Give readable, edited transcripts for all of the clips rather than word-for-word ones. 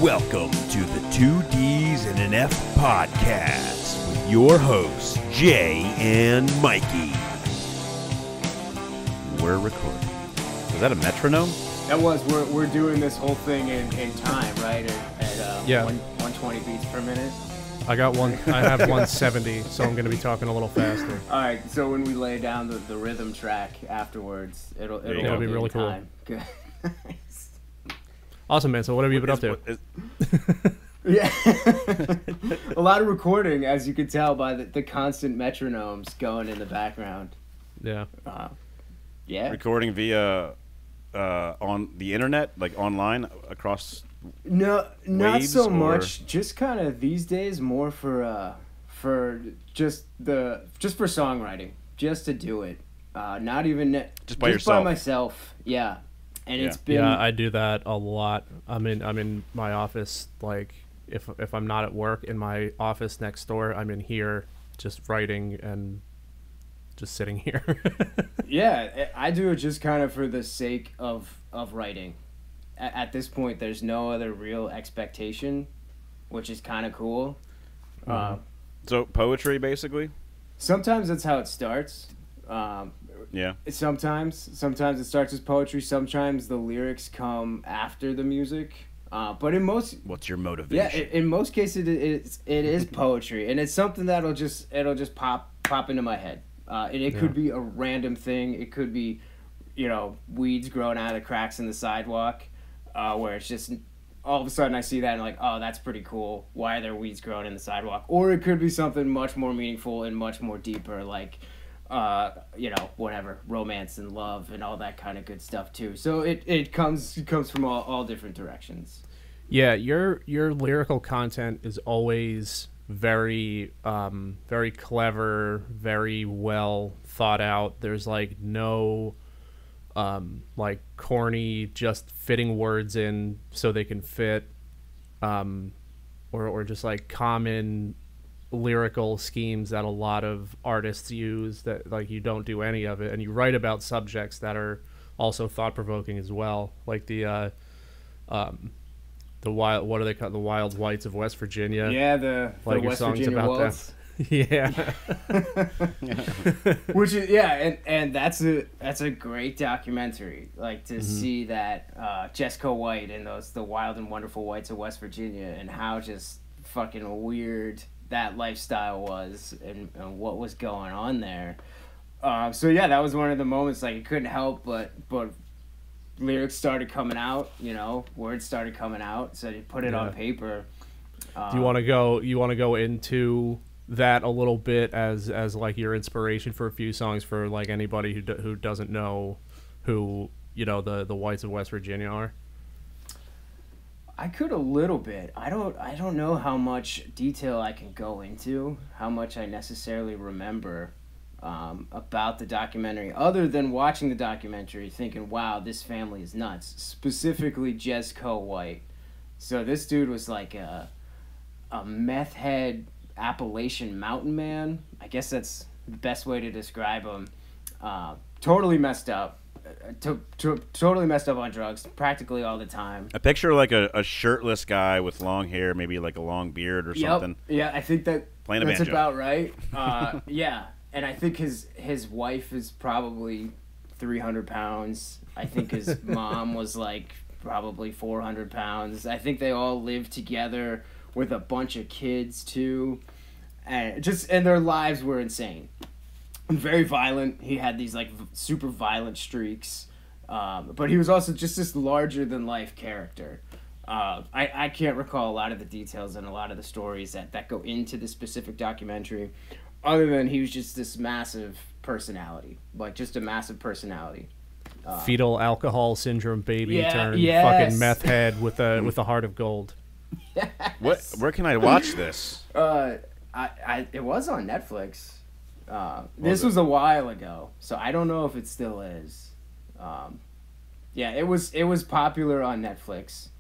Welcome to the 2 Ds and an F podcast with your hosts, Jay and Mikey. We're recording. Was that a metronome? That was. We're doing this whole thing in time, right? At yeah. 120 beats per minute. I have 170, so I'm going to be talking a little faster. All right. So when we lay down the rhythm track afterwards, it'll be really cool. Time. Good. Awesome, man. So what have you been up to? Yeah, a lot of recording, as you can tell by the constant metronomes going in the background. Yeah. Yeah. Recording via on the internet, like online across. No, not waves, so or? much. Just kind of these days, more for just for songwriting, just to do it. Not even just by yourself. By myself. Yeah. And it's been... Yeah, I do that a lot. I'm in my office, like if I'm not at work in my office next door, I'm in here just writing and just sitting here. Yeah, I do it just kind of for the sake of writing. At this point, there's no other real expectation, which is kind of cool. So poetry, basically? Sometimes that's how it starts. Yeah. Sometimes it starts as poetry. Sometimes the lyrics come after the music. But in most... What's your motivation? Yeah, in most cases it is poetry, and it's something it'll just pop into my head. And it could be a random thing. It could be, weeds growing out of the cracks in the sidewalk, where it's just all of a sudden I see that and I'm like, oh, that's pretty cool. Why are there weeds growing in the sidewalk? Or it could be something much more meaningful and much more deeper, like whatever, romance and love and all that kind of good stuff too. So it comes from all different directions. Yeah, your lyrical content is always very very clever, very well thought out. There's like no like corny just fitting words in so they can fit, or just like common lyrical schemes that a lot of artists use that like you don't do any of it, and you write about subjects that are also thought-provoking as well, like the wild, what are they called, the wild whites of West Virginia. Yeah, the West Virginia wolves. Yeah. Which is and that's a great documentary, like to see that 𝐋𝐢𝐧𝐤𝐬 and the wild and wonderful whites of West Virginia, and how just fucking weird that lifestyle was and what was going on there. So yeah, that was one of the moments, like, it couldn't help but lyrics started coming out, words started coming out, so you put it on paper. Do you want to go into that a little bit as like your inspiration for a few songs for like anybody who doesn't know who the whites of West Virginia are? I could a little bit. I don't know how much detail I can go into, how much I necessarily remember about the documentary, other than watching the documentary thinking, wow, this family is nuts. Specifically 𝐋𝐢𝐧𝐤𝐬. So this dude was like a meth head Appalachian mountain man. I guess that's the best way to describe him. Totally messed up. Totally messed up on drugs practically all the time. I picture like a shirtless guy with long hair, maybe like a long beard or something. Yeah, I think that's banjo. About right. Yeah, and I think his wife is probably 300 pounds. I think his mom was like probably 400 pounds. I think they all lived together with a bunch of kids too, and their lives were insane. Very violent. He had these like super violent streaks, but he was also just this larger than life character. I can't recall a lot of the details and a lot of the stories that go into the specific documentary, other than he was just this massive personality, like just a massive personality. Fetal alcohol syndrome baby turned fucking meth head with a heart of gold. Yes. Where can I watch this? It was on Netflix. This was a while ago, so I don't know if it still is. Yeah, it was popular on Netflix.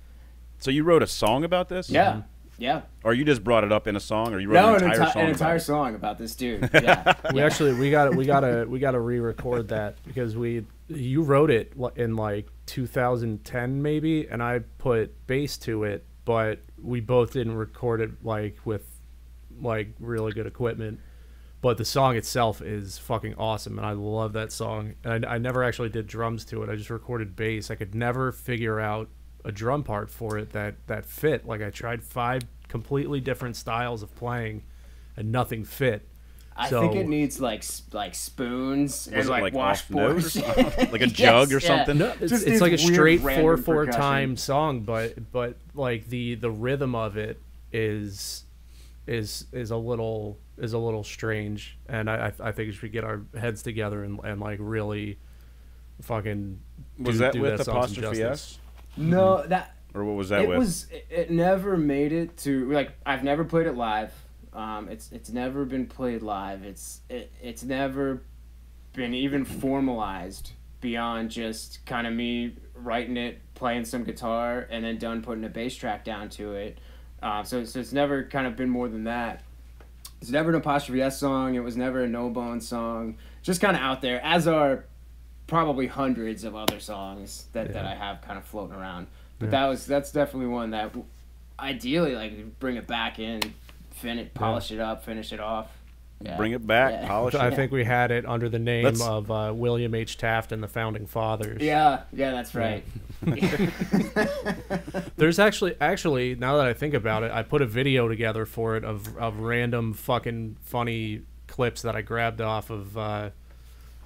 So you wrote a song about this? Yeah, yeah. Or you just brought it up in a song, or you wrote an entire song about this dude. Yeah. we gotta re-record that, because you wrote it in like 2010 maybe, and I put bass to it but we both didn't record it like with like really good equipment. But the song itself is fucking awesome, and I love that song. And I never actually did drums to it. I just recorded bass. I could never figure out a drum part for it that fit. Like I tried 5 completely different styles of playing, and nothing fit. I think it needs like spoons and like washboards, like a jug or something. No, it's like a straight 4/4 time song, but like the rhythm of it is a little strange, and I think we should get our heads together and like really fucking was that with apostrophe S? No, or what was that with? It never made it to, like, I've never played it live. It's never been played live. It's never been even formalized beyond just kind of me writing it, playing some guitar, and then done putting a bass track down to it. So it's never kind of been more than that. It's never an apostrophe S song. It was never a No Bone song. Just kind of out there, as are probably hundreds of other songs that I have kind of floating around. But that's definitely one that ideally, like, bring it back in, polish it up, finish it off. Yeah. Bring it back, polish it. I think we had it under the name of William H. Taft and the Founding Fathers. Yeah, that's right. There's actually, now that I think about it, I put a video together for it of random fucking funny clips that I grabbed off of, I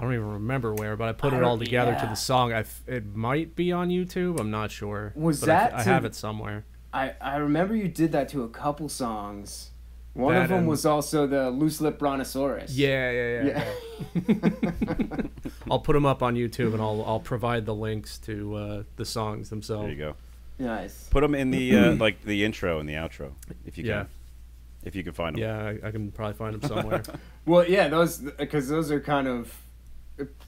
don't even remember where, but I put it all together to the song. It might be on YouTube, I'm not sure. I have it somewhere. I remember you did that to a couple songs. One of them was also the Loose Lip Brontosaurus. Yeah. I'll put them up on YouTube, and I'll provide the links to the songs themselves. There you go. Nice. Put them in the like the intro and the outro, if you can. If you can find them. Yeah, I can probably find them somewhere. Well, yeah, because those are kind of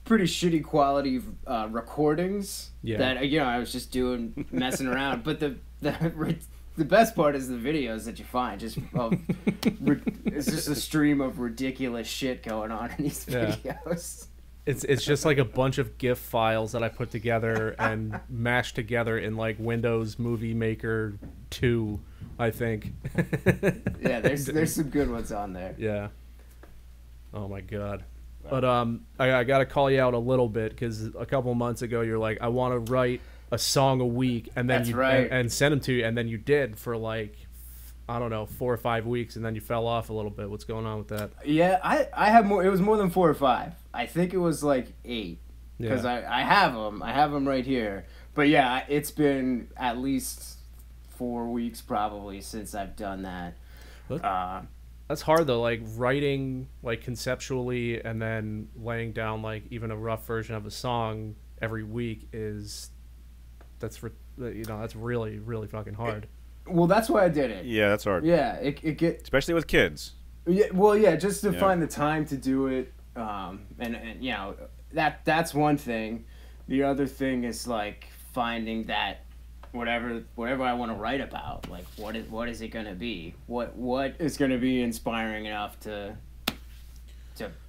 pretty shitty quality recordings that I was just doing, messing around. But the best part is the videos that you find. It's just a stream of ridiculous shit going on in these videos. It's just like a bunch of GIF files that I put together and mashed together in like Windows Movie Maker 2, I think. Yeah, there's some good ones on there. Yeah. Oh my god. But I got to call you out a little bit, because a couple months ago you're like, I want to write a song a week, and then and send them to you, and then you did for like, I don't know, 4 or 5 weeks, and then you fell off a little bit. What's going on with that? Yeah, I have more. It was more than 4 or 5. I think it was like 8, because I have them right here. But yeah, it's been at least 4 weeks probably since I've done that. That's hard though, like writing like conceptually and then laying down like even a rough version of a song every week that's really, really fucking hard. Well, that's why I did it. Yeah, that's hard. Yeah, especially with kids. Yeah, well, yeah, just to find the time to do it, and you know, that's one thing. The other thing is like finding that whatever I want to write about, like what is it gonna be? What is gonna be inspiring enough to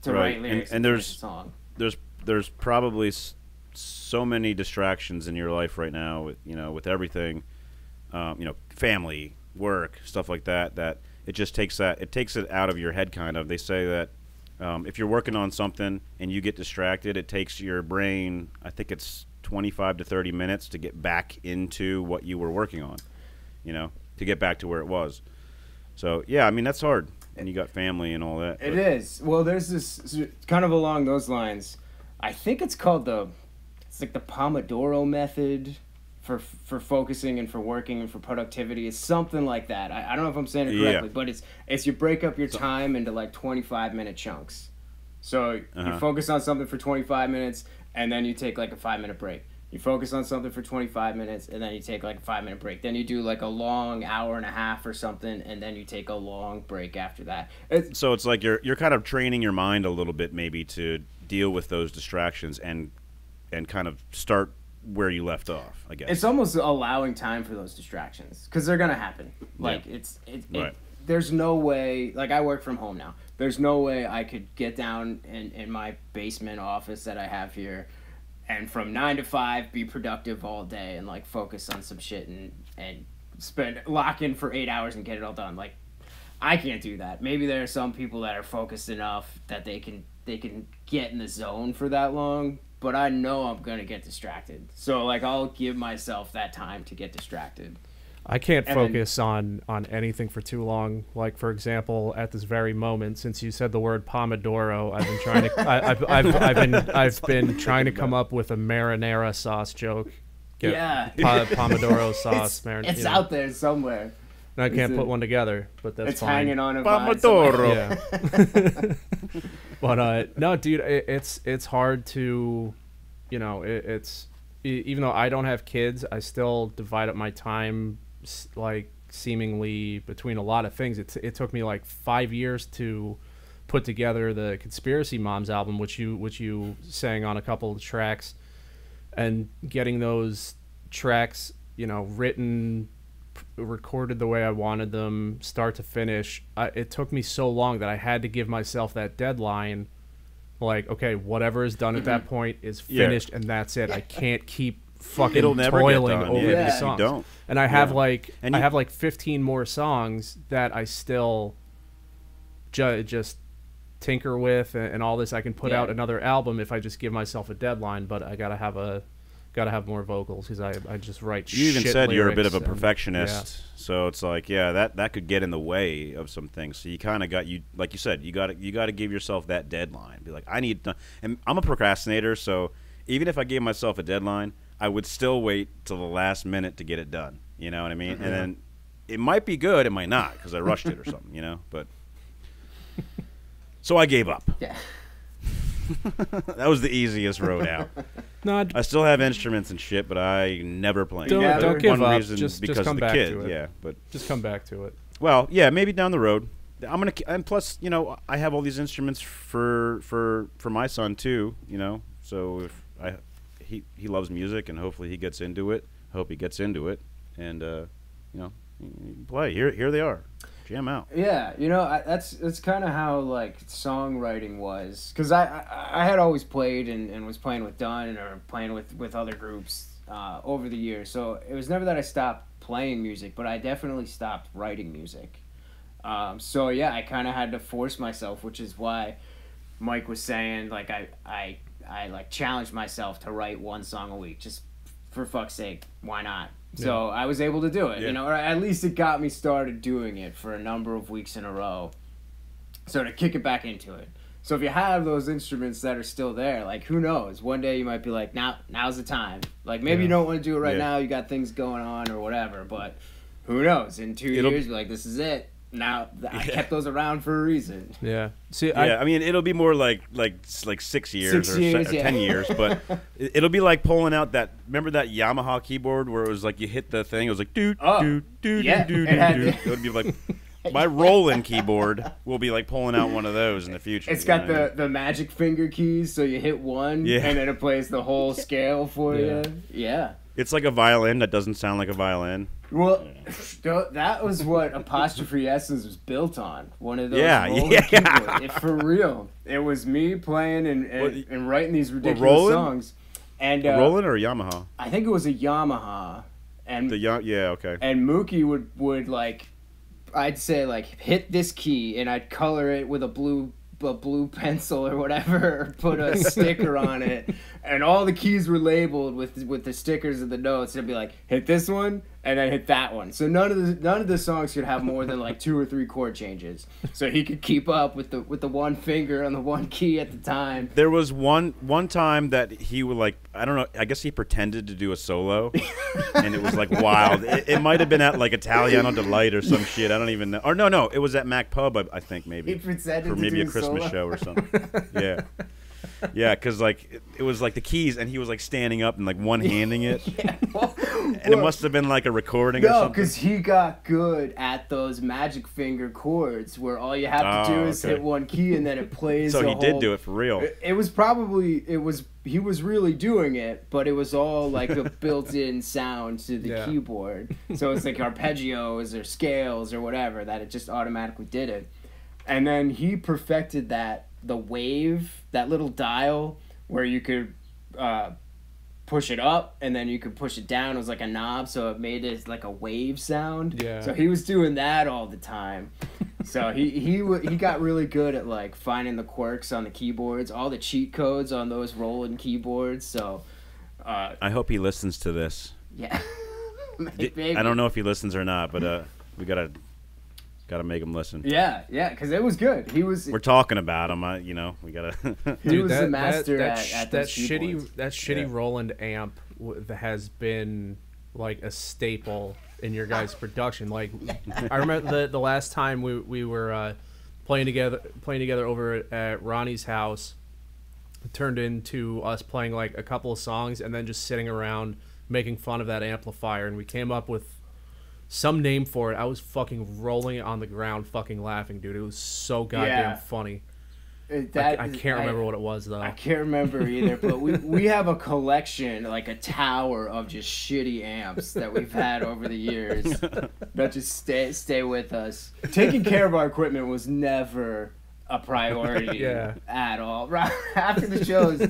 write lyrics and there's a song? There's probably so many distractions in your life right now with everything, family, work, stuff like that it just takes it out of your head kind of. They say that if you're working on something and you get distracted, it takes your brain, I think it's 25 to 30 minutes to get back into what you were working on, to get back to where it was. So yeah, I mean, that's hard, and you got family and all that. It is. Well, there's this kind of along those lines, I think it's called it's like the Pomodoro method for focusing and for working and for productivity. It's something like that. I don't know if I'm saying it correctly, but it's you break up your time into like 25-minute chunks. So you focus on something for 25 minutes, and then you take like a 5-minute break. You focus on something for 25 minutes, and then you take like a 5-minute break. Then you do like a long hour and a half or something, and then you take a long break after that. So it's like you're kind of training your mind a little bit maybe to deal with those distractions and kind of start where you left off, I guess. It's almost allowing time for those distractions, because they're gonna happen. Like there's no way. Like, I work from home now. There's no way I could get down in my basement office that I have here, and from 9 to 5 be productive all day and like focus on some shit and lock in for 8 hours and get it all done. Like, I can't do that. Maybe there are some people that are focused enough that they can get in the zone for that long, but I know I'm going to get distracted. So, like, I'll give myself that time to get distracted. I can't focus on anything for too long. Like, for example, at this very moment, since you said the word pomodoro, I've been trying to I've been trying to come up with a marinara sauce joke. Pomodoro sauce. It's out there somewhere. And I can't put one together, but that's fine. Hanging on a pomodoro. Yeah. But no, dude, it's hard to, you know, it's even though I don't have kids, I still divide up my time like seemingly between a lot of things. It took me like 5 years to put together the Conspiracy Moms album, which you sang on a couple of tracks, and getting those tracks, you know, written, recorded the way I wanted them, start to finish. It took me so long that I had to give myself that deadline. Like, okay, whatever is done at that point is finished, and that's it. I can't keep fucking toiling over these songs. You don't. And I have I have like 15 more songs that I still just tinker with and all this. I can put out another album if I just give myself a deadline, but I gotta have more vocals because I just write shit. You even said you're a bit of a and, perfectionist, so it's like, that could get in the way of some things. So you kind of like you said, you got to give yourself that deadline. Be like, I need to, and I'm a procrastinator, so even if I gave myself a deadline, I would still wait till the last minute to get it done. You know what I mean? And then it might be good, it might not because I rushed it or something. You know, but so I gave up. Yeah. That was the easiest road out. No, I still have instruments and shit, but I never play. Don't give one up. Reason Just because come of the back kid. to it. Yeah, but just come back to it. Well, yeah, maybe down the road. And plus, you know, I have all these instruments for my son too. You know, so if he loves music, and hopefully he gets into it. I hope he gets into it, and you know, play. Here they are. Jam out. Yeah, you know, that's kind of how like songwriting was, because I had always played and was playing with Dunn or playing with other groups over the years. So it was never that I stopped playing music, but I definitely stopped writing music. So yeah, I kind of had to force myself, which is why Mike was saying like I like challenged myself to write one song a week, just for fuck's sake, why not? So I was able to do it, you know, or at least it got me started doing it for a number of weeks in a row. So to kick it back into it. So if you have those instruments that are still there, like, who knows? One day you might be like, now's the time. Like, maybe you don't want to do it right now, you got things going on or whatever, but who knows? In 2 years, you're like, this is it. Now, I kept those around for a reason. Yeah. See, I mean, it'll be more like 6 years, or 10 years, but it'll be like pulling out that. Remember that Yamaha keyboard where it was like you hit the thing, it was like doot doot doot doot doot. It would be like my Roland keyboard will be like pulling out one of those in the future. It's got the magic finger keys, so you hit one, and then it plays the whole scale for you. Yeah. It's like a violin that doesn't sound like a violin. Well, that was what Apostrophe S's was built on. One of those keyboards. For real. It was me playing and writing these ridiculous songs. And Roland or a Yamaha? I think it was a Yamaha. And okay. And Mookie would like, I'd say like, hit this key, and I'd color it with a blue pencil or whatever, or put a sticker on it, and all the keys were labeled with the stickers of the notes. It'd be like, hit this one and then hit that one. So none of the songs could have more than like 2 or 3 chord changes, so he could keep up with the one finger on the one key at the time. There was one time that he would like, I don't know, I guess he pretended to do a solo, and it was like wild. It might have been at like Italiano Delight or some shit. I don't even know. Or no, it was at Mac Pub, I think maybe. He pretended for maybe a Christmas show or something. Yeah. Yeah, because like it was like the keys, and he was like standing up and like one-handing it, and it must have been like a recording or something. No, because he got good at those magic finger chords where all you have to do is hit one key and then it plays. So he did do it for real. He was really doing it, but it was all like a built-in sound to the keyboard. So it's like arpeggios or scales or whatever that it just automatically did it, and then he perfected the wave, that little dial where you could push it up, and then you could push it down. It was like a knob, so it made it like a wave sound. Yeah. So he was doing that all the time. So he got really good at like finding the quirks on the keyboards, all the cheat codes on those Roland keyboards. So I hope he listens to this. yeah. Maybe. I don't know if he listens or not, but we gotta make him listen. Yeah, because it was good. We're talking about him. We gotta. He was the master at that those keyboards. shitty Roland amp that has been like a staple in your guys' production. Like, I remember the last time we were playing together over at Ronnie's house. It turned into us playing like a couple of songs and then just sitting around making fun of that amplifier, and we came up with some name for it. I was fucking rolling on the ground, fucking laughing, dude. It was so goddamn funny. I can't remember what it was though. I can't remember either, but we have a collection, like a tower of just shitty amps that we've had over the years that just stay with us. Taking care of our equipment was never a priority at all. After the shows,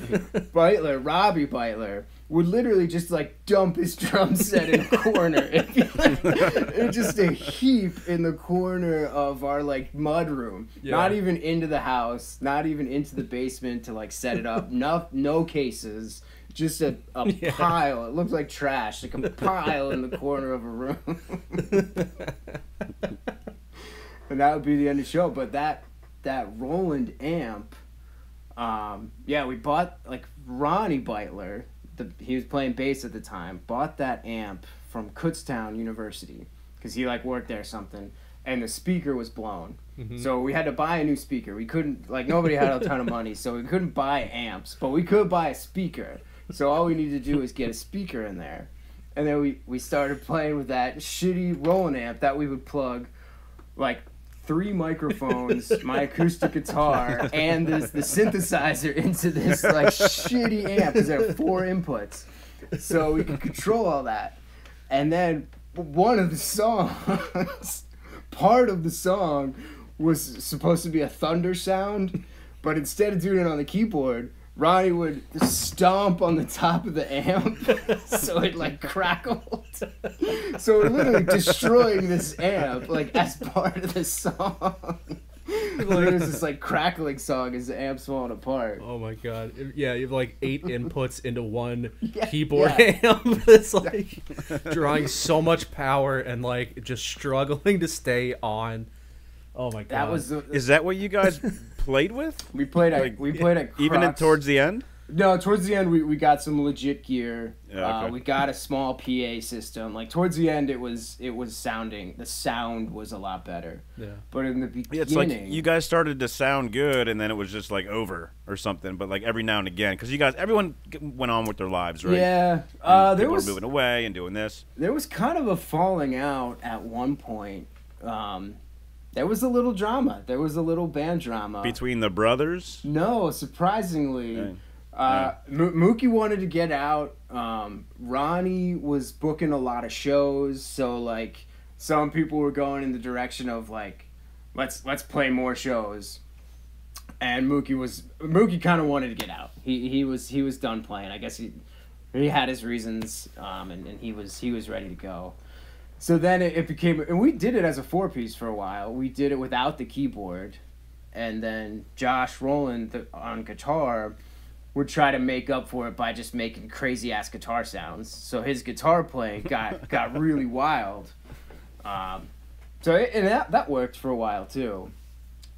Robbie Beitler would literally just like dump his drum set in a corner. It's just a heap in the corner of our like mud room. Yeah. Not even into the house, not even into the basement to like set it up. No cases. Just a pile. It looked like trash. Like a pile in the corner of a room. And that would be the end of the show. But that Roland amp, we bought, like, Ronnie Beitler, he was playing bass at the time, bought that amp from Kutztown University, because he, like, worked there or something, and the speaker was blown. Mm-hmm. So we had to buy a new speaker. We couldn't, like, nobody had a ton of money, so we couldn't buy amps, but we could buy a speaker. So all we needed to do was get a speaker in there. And then we started playing with that shitty Roland amp that we would plug, like, 3 microphones, my acoustic guitar, and the synthesizer into this like shitty amp because there are 4 inputs, so we could control all that. And then one of the songs, part of the song, was supposed to be a thunder sound, but instead of doing it on the keyboard, Ronnie would stomp on the top of the amp so it like crackled. So we're literally destroying this amp like as part of the song. There's this like crackling song as the amp's falling apart. Oh my god. Yeah, you have like 8 inputs into one keyboard amp. It's like drawing so much power and like just struggling to stay on. Oh my god. Is that what you guys played with? We played at even towards the end? No, towards the end we got some legit gear. Yeah, okay. We got a small PA system. Like towards the end, the sound was a lot better. Yeah. But in the beginning, it's like you guys started to sound good, and then it was just like over or something. But like every now and again, because everyone went on with their lives, right? Yeah. People were moving away and doing this. There was kind of a falling out at one point. There was a little drama. There was a little band drama. Between the brothers? No, surprisingly. Right. Mookie wanted to get out. Ronnie was booking a lot of shows, so like some people were going in the direction of like, let's play more shows. And Mookie kind of wanted to get out. He was done playing. I guess he had his reasons, and he was ready to go. So then it became, and we did it as a 4-piece for a while. We did it without the keyboard, and then Josh Rowland on guitar would try to make up for it by just making crazy ass guitar sounds. So his guitar playing got really wild. That worked for a while too.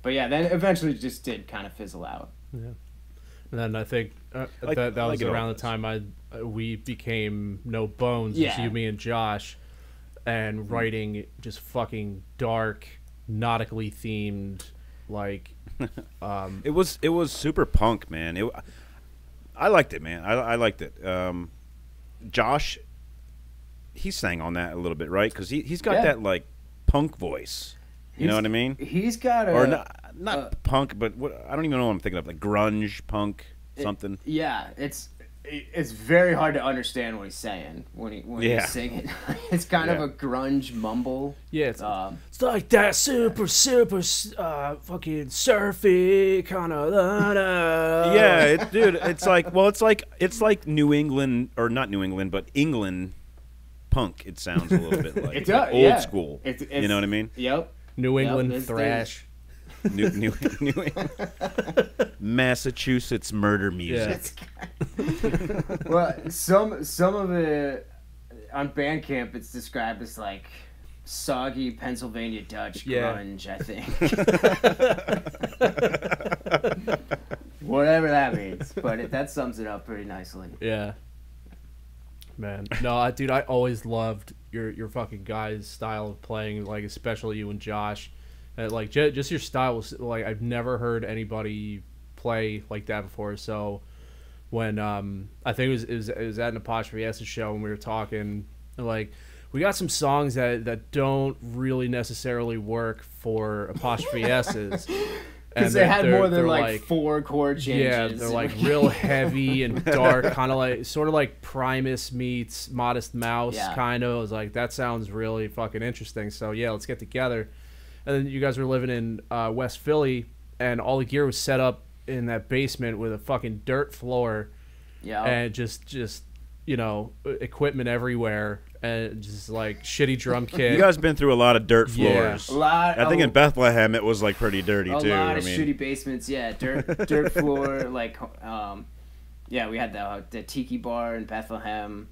But yeah, then eventually just did kind of fizzle out. Yeah. And then I think that was around the time we became No Bones, just you, me, and Josh, and writing just fucking dark, nautically themed, like. It was super punk, man. I liked it, man. I liked it. Josh, he sang on that a little bit, right? Because he's got that like punk voice. You know what I mean? He's got or not punk, but I don't even know what I'm thinking of, like grunge punk something. Yeah, it's it's very hard to understand what he's saying when he's singing. It's kind of a grunge mumble. Yeah, it's like that super fucking surfy kind of. Yeah, dude, it's like New England, or not New England, but England punk. It sounds a little bit like it does, old school. You know what I mean? Yep. New England thrash. New Massachusetts murder music. Yeah. Well, some of it on Bandcamp, it's described as like soggy Pennsylvania Dutch grunge. I think. Whatever that means, but that sums it up pretty nicely. Yeah. Man, no, dude, I always loved your fucking guys' style of playing, like especially you and Josh. Like just your style was like I've never heard anybody play like that before. So when I think it was at an Apostrophe S show when we were talking, like we got some songs that don't really necessarily work for Apostrophe S's. Because they had more than like 4 chord changes. Yeah, they're like real heavy and dark, kind of like sort of like Primus meets Modest Mouse, kind of. I was like, that sounds really fucking interesting. So yeah, let's get together. And then you guys were living in West Philly, and all the gear was set up in that basement with a fucking dirt floor. Yeah. And just equipment everywhere, and just like shitty drum kit. You guys been through a lot of dirt floors. Yeah. I think in Bethlehem it was like pretty dirty too. A lot of shitty basements. Yeah, dirt floor. Like, we had the tiki bar in Bethlehem.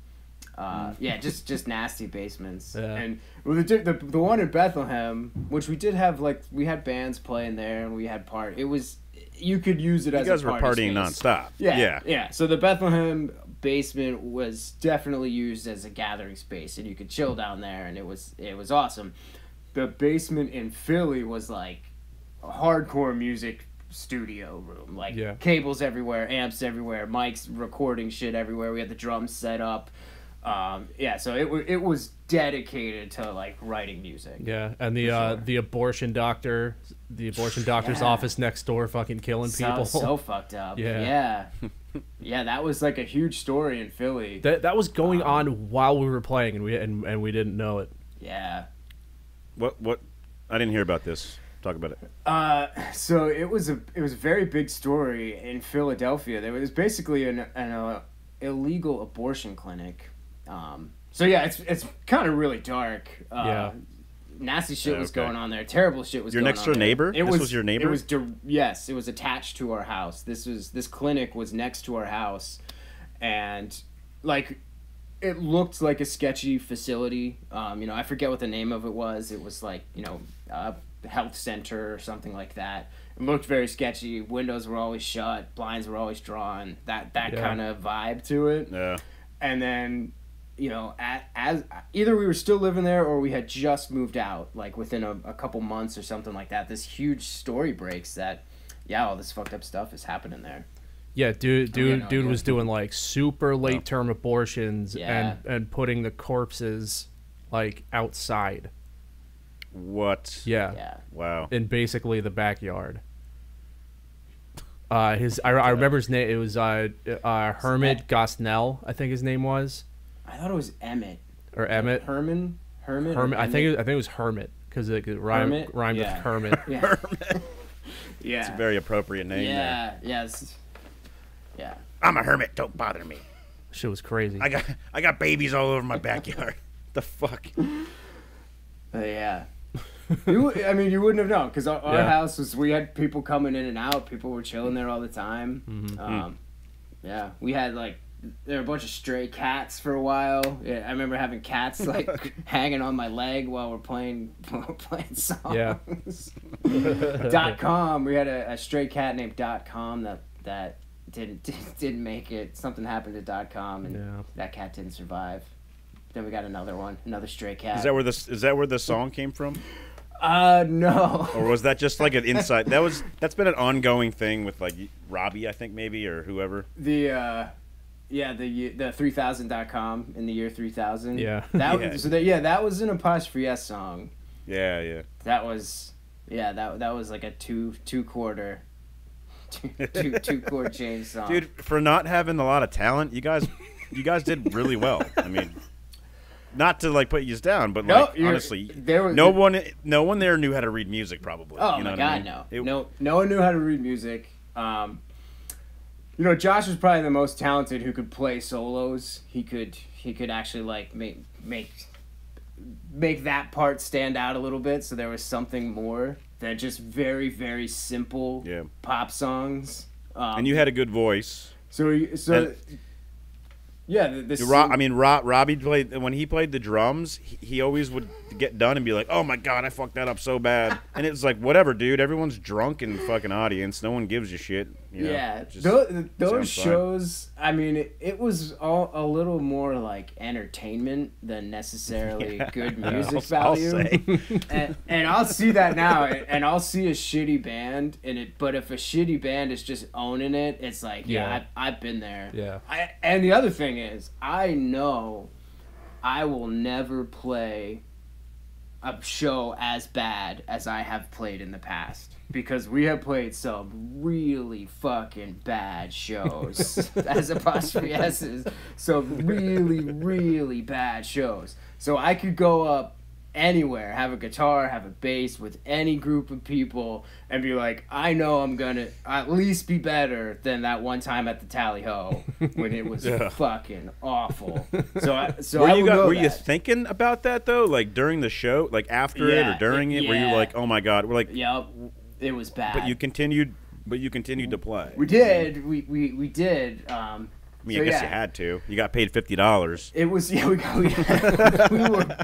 Just nasty basements. Yeah. And the one in Bethlehem, which we did have, like, we had bands playing there, and we had you could use it as a party. You guys were partying nonstop. Yeah. So the Bethlehem basement was definitely used as a gathering space, and you could chill down there, and it was awesome. The basement in Philly was like a hardcore music studio room, like cables everywhere, amps everywhere, mics recording shit everywhere. We had the drums set up. So it was dedicated to like writing music. Yeah, and the abortion doctor's office next door, fucking killing people. So fucked up. Yeah. That was like a huge story in Philly. That was going on while we were playing, and we didn't know it. Yeah. What? I didn't hear about this. Talk about it. So it was a very big story in Philadelphia. There was basically an illegal abortion clinic. It's kind of really dark. Nasty shit was going on there. Terrible shit was going on. Your next door neighbor? This was your neighbor? Yes, it was attached to our house. This clinic was next to our house, and like it looked like a sketchy facility. I forget what the name of it was. It was like, a health center or something like that. It looked very sketchy. Windows were always shut. Blinds were always drawn. That kind of vibe to it. Yeah. And then, as either we were still living there or we had just moved out, like within a couple months or something like that, this huge story breaks that, all this fucked up stuff is happening there. Yeah, dude was doing like super late term abortions and putting the corpses like outside. What? Yeah. Wow. In basically the backyard. I remember his name. It was Hermit Gosnell, I think his name was. I thought it was Emmett. Or Emmett. Herman. I think it was Hermit because it rhymed with Hermit. Yeah. Hermit. Yeah. It's a very appropriate name. Yeah. Yes. Yeah. I'm a hermit. Don't bother me. Shit was crazy. I got babies all over my backyard. The fuck. Yeah. You wouldn't have known because our house we had people coming in and out. People were chilling there all the time. Mm-hmm. We had there were a bunch of stray cats for a while. Yeah, I remember having cats like hanging on my leg while we're playing songs. Yeah. .com. We had a stray cat named .com that didn't make it. Something happened to .com and that cat didn't survive. Then we got another stray cat. Is that where the song came from? No. Or was that just like an inside? That's been an ongoing thing with like Robbie, I think maybe, or whoever. The 3000.com in the year 3000. Yeah. That was an Apostrophe S song. Yeah. That was like a two quarter. two chord change song. Dude, for not having a lot of talent, you guys did really well. I mean, not to like put you down, but like honestly, no one there knew how to read music. Probably. Oh you know my what God, I mean? no one knew how to read music. Josh was probably the most talented who could play solos. He could actually like make that part stand out a little bit. So there was something more than just very, very simple pop songs. And you had a good voice. Robbie played when he played the drums. He always would get done and be like, "Oh my God, I fucked that up so bad." And it's like, whatever, dude. Everyone's drunk in the fucking audience. No one gives a shit. You know? Those shows. I mean, it was all a little more like entertainment than necessarily good music value. And I'll see that now, and I'll see a shitty band in it. But if a shitty band is just owning it, it's like, I've been there. Yeah. And the other thing is, I know I will never play a show as bad as I have played in the past, because we have played some really fucking bad shows as apostrophe S's, some really, really bad shows. So I could go up anywhere, have a guitar, have a bass with any group of people, and be like, I know I'm gonna at least be better than that one time at the Tally Ho when it was fucking awful. Were you thinking about that though, like during the show, like after it or during it? Were you like, oh my God, we're like, yep, it was bad. But you continued to play. We did. We did. I mean, I guess you had to. You got paid $50. It was we were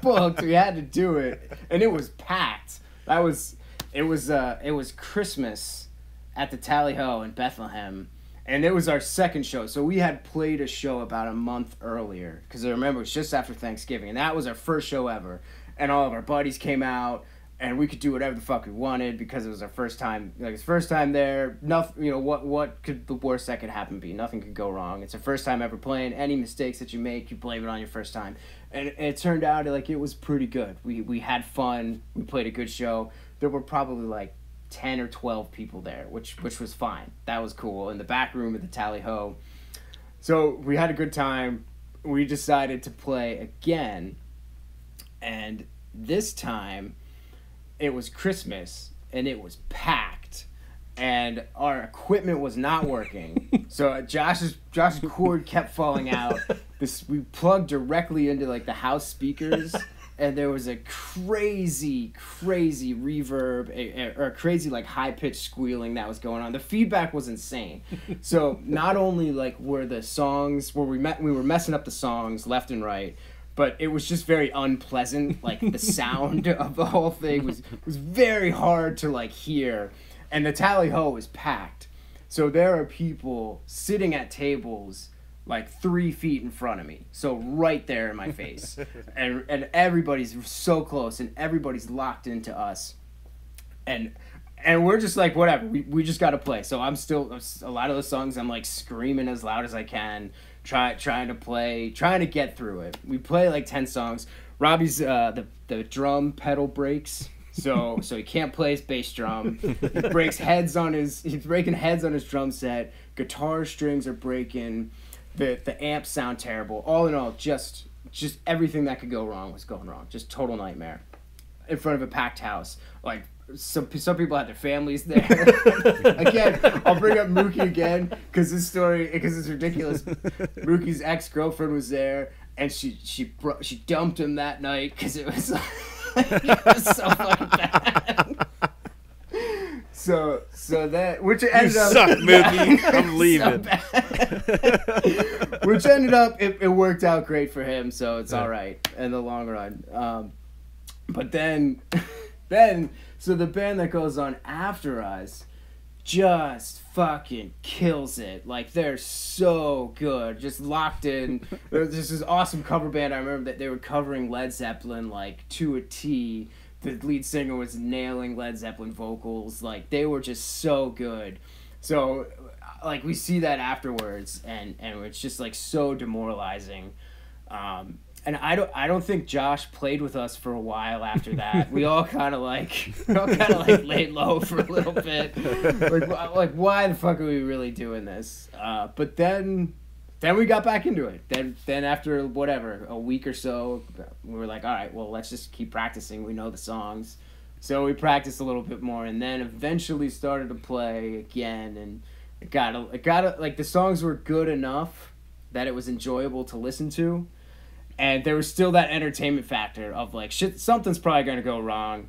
booked. We had to do it, and it was packed. It was Christmas at the Tally Ho in Bethlehem, and it was our second show. So we had played a show about a month earlier, because I remember it was just after Thanksgiving, and that was our first show ever. And all of our buddies came out, and we could do whatever the fuck we wanted because it was our first time. Like, it's first time there. Nothing. What could the worst that could happen be? Nothing could go wrong. It's our first time ever playing. Any mistakes that you make, you blame it on your first time. And it turned out like it was pretty good. We had fun. We played a good show. There were probably like 10 or 12 people there, which was fine. That was cool. In the back room at the Tally Ho. So we had a good time. We decided to play again, and this time it was Christmas, and it was packed, and our equipment was not working. So Josh's cord kept falling out. We plugged directly into like the house speakers, and there was a crazy reverb, or crazy like high pitched squealing that was going on. The feedback was insane. So not only like were the songs we were messing up the songs left and right, but it was just very unpleasant. Like the sound of the whole thing was very hard to like hear, and the Tally Ho is packed. So there are people sitting at tables like 3 feet in front of me, so right there in my face, and everybody's so close, and everybody's locked into us, and we're just like, whatever, we just gotta play. So I'm still, a lot of the songs I'm like screaming as loud as I can, trying to get through it. We play like 10 songs. Robbie's the drum pedal breaks, so he can't play his bass drum. He's breaking heads on his drum set. Guitar strings are breaking. The amps sound terrible. All in all, just everything that could go wrong was going wrong. Just total nightmare. In front of a packed house. Like, some people had their families there. Again, I'll bring up Mookie again because it's ridiculous. Mookie's ex-girlfriend was there, and she dumped him that night because it was it was so fucking bad. So that, which ended up, suck, Mookie. I'm leaving. Which ended up, it worked out great for him, so it's all right in the long run. But then, so the band that goes on after us just fucking kills it. Like, they're so good, just locked in. There's just this awesome cover band. I remember that they were covering Led Zeppelin like to a T. The lead singer was nailing Led Zeppelin vocals. Like, they were just so good. So, like, we see that afterwards, and it's just, like, so demoralizing. I don't think Josh played with us for a while after that. We all kind of like laid low for a little bit. Like why the fuck are we really doing this? But then we got back into it. Then after whatever, a week or so, we were like, all right, well, let's just keep practicing. We know the songs. So we practiced a little bit more, and then eventually started to play again, and it got like the songs were good enough that it was enjoyable to listen to, and there was still that entertainment factor of like, shit, something's probably gonna go wrong,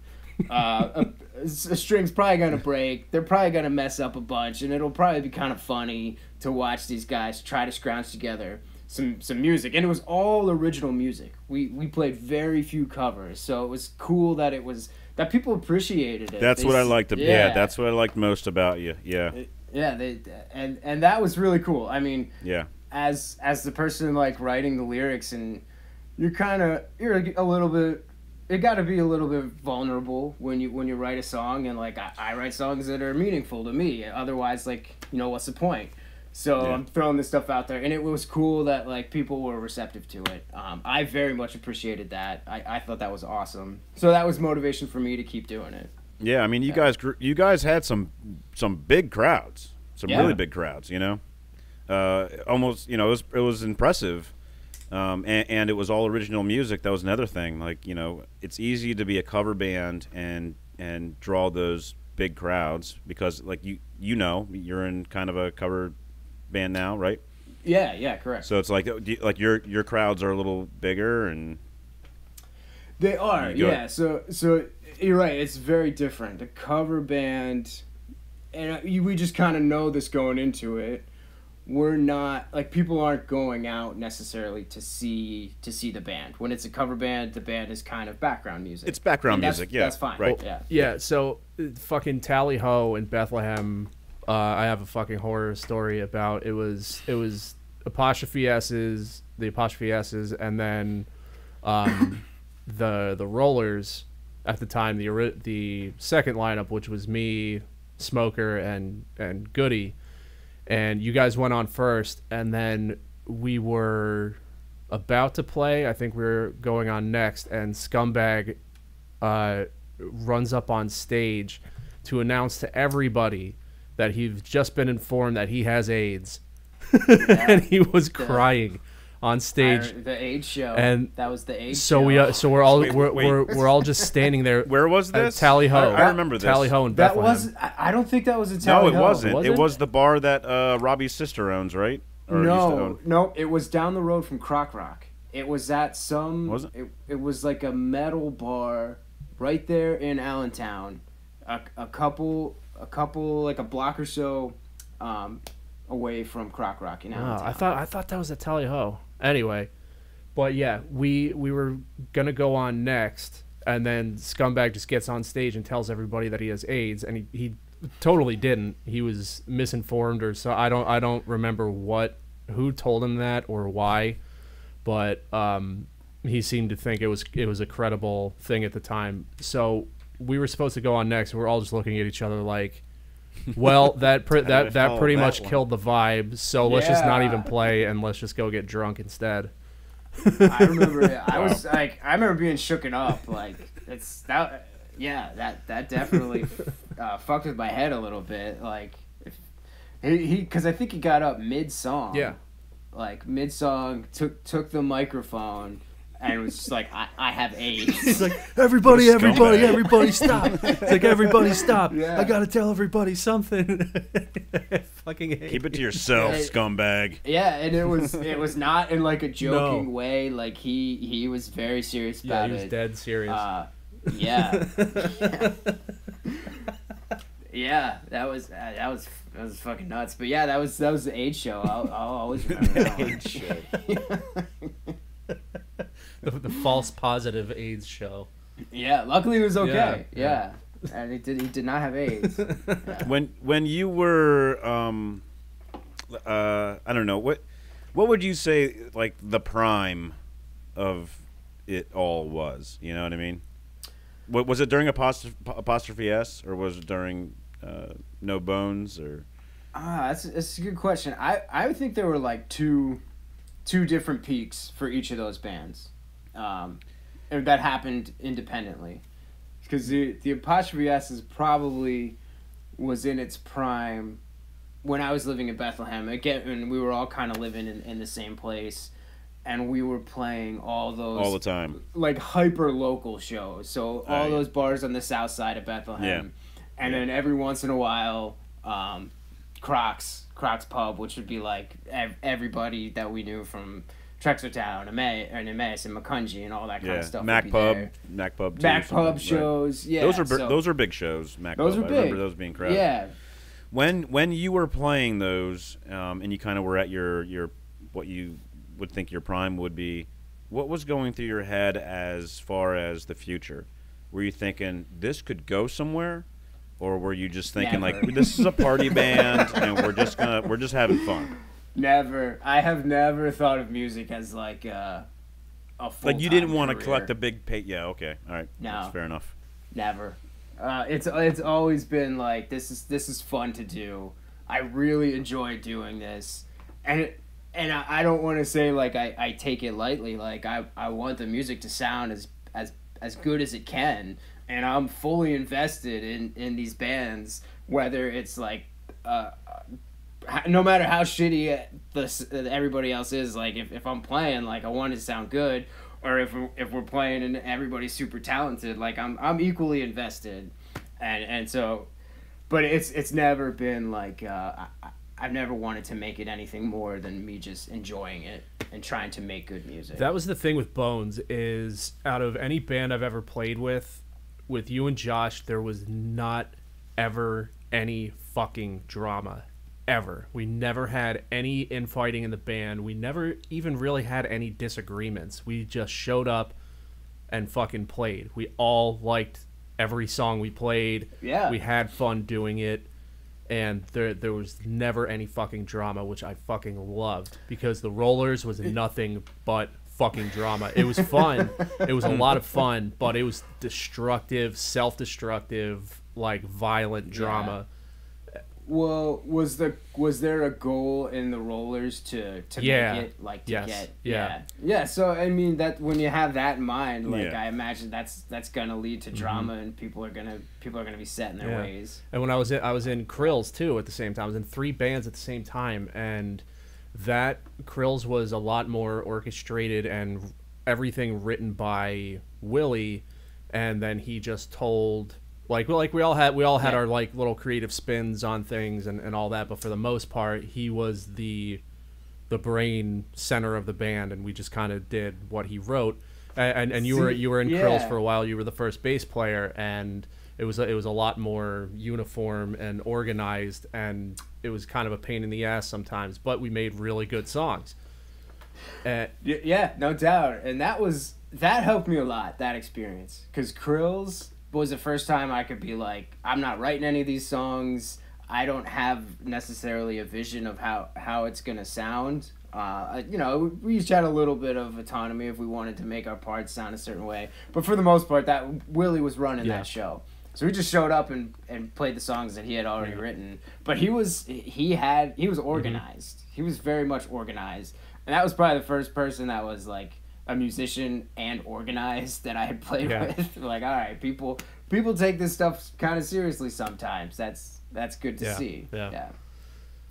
a string's probably gonna break, they're probably gonna mess up a bunch, and it'll probably be kind of funny to watch these guys try to scrounge together some music, and it was all original music. We played very few covers, so it was cool that people appreciated it. That's what I liked. Yeah, that's what I liked most about you. Yeah. And that was really cool. I mean, yeah. As the person like writing the lyrics, and you're a little bit. It got to be a little bit vulnerable when you write a song, and like I write songs that are meaningful to me. Otherwise, like, what's the point? So yeah. I'm throwing this stuff out there, and it was cool that like people were receptive to it. I very much appreciated that. I thought that was awesome. So that was motivation for me to keep doing it. Yeah, I mean, you guys had some big crowds, really big crowds. Almost, it was impressive, and it was all original music. That was another thing. Like, it's easy to be a cover band and draw those big crowds because, like, you're in kind of a cover band now, right? Yeah, correct. So it's like your crowds are a little bigger, and they are, yeah. So you're right. It's very different. The cover band, and we just kind of know this going into it. We're not like, people aren't going out necessarily to see the band. When it's a cover band, the band is kind of background music. It's background music, yeah. That's fine, right? Well, yeah. So fucking Tally Ho in Bethlehem. I have a fucking horror story about it was apostrophe S's, the apostrophe S's, and then the Rollers at the time, the second lineup, which was me, Smoker, and Goody, and you guys went on first, and then we were about to play. I think we were going on next, and Scumbag runs up on stage to announce to everybody that he's just been informed that he has AIDS. And he was crying on stage. The AIDS show. And that was the AIDS show. We're all we're all just standing there. Where was this? Tally Ho. I remember this. Tally Ho in Bethlehem. I don't think that was a Tally Ho. No, it wasn't. It was the bar that Robbie's sister owns, right? Or no, it was down the road from Croc Rock. It was at some. Was it? It was like a metal bar right there in Allentown. A couple like a block or so away from Croc Rock in Allentown. I thought that was at Tally Ho. Anyway, but yeah, we were gonna go on next, and then Scumbag just gets on stage and tells everybody that he has AIDS, and he totally didn't. He was misinformed, or so I don't remember who told him that or why, but he seemed to think it was a credible thing at the time. So we were supposed to go on next, and we're all just looking at each other like, well, that pretty much killed the vibe, so let's just not even play, and let's just go get drunk instead. I remember it. I remember being shooken up. Like, that definitely fucked with my head a little bit. Like, because I think he got up mid-song. Yeah. Like, mid-song, took the microphone, and it was just like, I have AIDS. He's like, everybody stop. It's like, everybody stop. Yeah. I gotta tell everybody something. Fucking AIDS. Keep it to yourself, scumbag. Yeah, and it was not in like a joking way. Like, he was very serious about it. Yeah, he was dead serious. Yeah. Yeah, that was fucking nuts. But yeah, that was the AIDS show. I'll always remember that one. AIDS show. The false positive AIDS show. Yeah, luckily it was okay. Yeah. And he did not have AIDS. Yeah. When you were I don't know, what would you say like the prime of it all was? You know what I mean? What was it, during apostrophe S, or was it during No Bones, or? That's a good question. I would think there were like two different peaks for each of those bands. and that happened independently. Because the apostrophe S is probably was in its prime when I was living in Bethlehem. Again, and we were all kind of living in the same place, and we were playing all all the time, like hyper local shows. So all those bars on the south side of Bethlehem, and then every once in a while, Croc's Pub, which would be like everybody that we knew from Trexlertown, Emmaus, and Macungie, and all that kind of stuff. Mac Pub shows. Yeah, those are big shows. Those are big. I remember those being crowded. Yeah. When you were playing those, and you kind of were at your what you would think your prime would be, what was going through your head as far as the future? Were you thinking this could go somewhere, or were you just thinking Never. like this is a party band and we're just having fun? Never. I have never thought of music as like a full-time like you didn't want to career. collect a big pay. Yeah, okay, all right, No. that's fair enough. Never. It's always been like this is fun to do. I really enjoy doing this, and I don't want to say like I take it lightly. Like I want the music to sound as good as it can, and I'm fully invested in these bands, whether it's like no matter how shitty everybody else is. Like if I'm playing, like I want it to sound good. Or if we're playing and everybody's super talented, like I'm equally invested, and so, but it's never been like I've never wanted to make it anything more than me just enjoying it and trying to make good music. That was the thing with Bones, is out of any band I've ever played with you and Josh, there was not ever any fucking drama. Ever. We never had any infighting in the band. We never even really had any disagreements. We just showed up and fucking played. We all liked every song we played. Yeah. We had fun doing it, and there was never any fucking drama, which I fucking loved, because the Rollers was nothing but fucking drama. It was fun. It was a lot of fun, but it was destructive, self-destructive, like violent drama. Yeah. Well, was there a goal in the Rollers to make it like to get so I mean that when you have that in mind, like I imagine that's gonna lead to drama, and people are gonna be set in their ways. And when I was in Krill's too at the same time. I was in 3 bands at the same time, and that Krill's was a lot more orchestrated and everything written by Willie, and then he just told. Like we all had our like little creative spins on things and all that, but for the most part, he was the brain center of the band, and we just kind of did what he wrote. And you were in Krill's for a while. You were the first bass player, and it was a lot more uniform and organized, and it was kind of a pain in the ass sometimes, but we made really good songs. Yeah, no doubt, and that helped me a lot, that experience, because Krill's was the first time I could be like, I'm not writing any of these songs. I don't have necessarily a vision of how it's gonna sound. We each had a little bit of autonomy if we wanted to make our parts sound a certain way, but for the most part, that Willie was running that show. So we just showed up and played the songs that he had already written. But he was organized. He was very much organized, and that was probably the first person that was like a musician and organized that I had played with. Like, all right, people take this stuff kind of seriously sometimes. That's good to see. Yeah.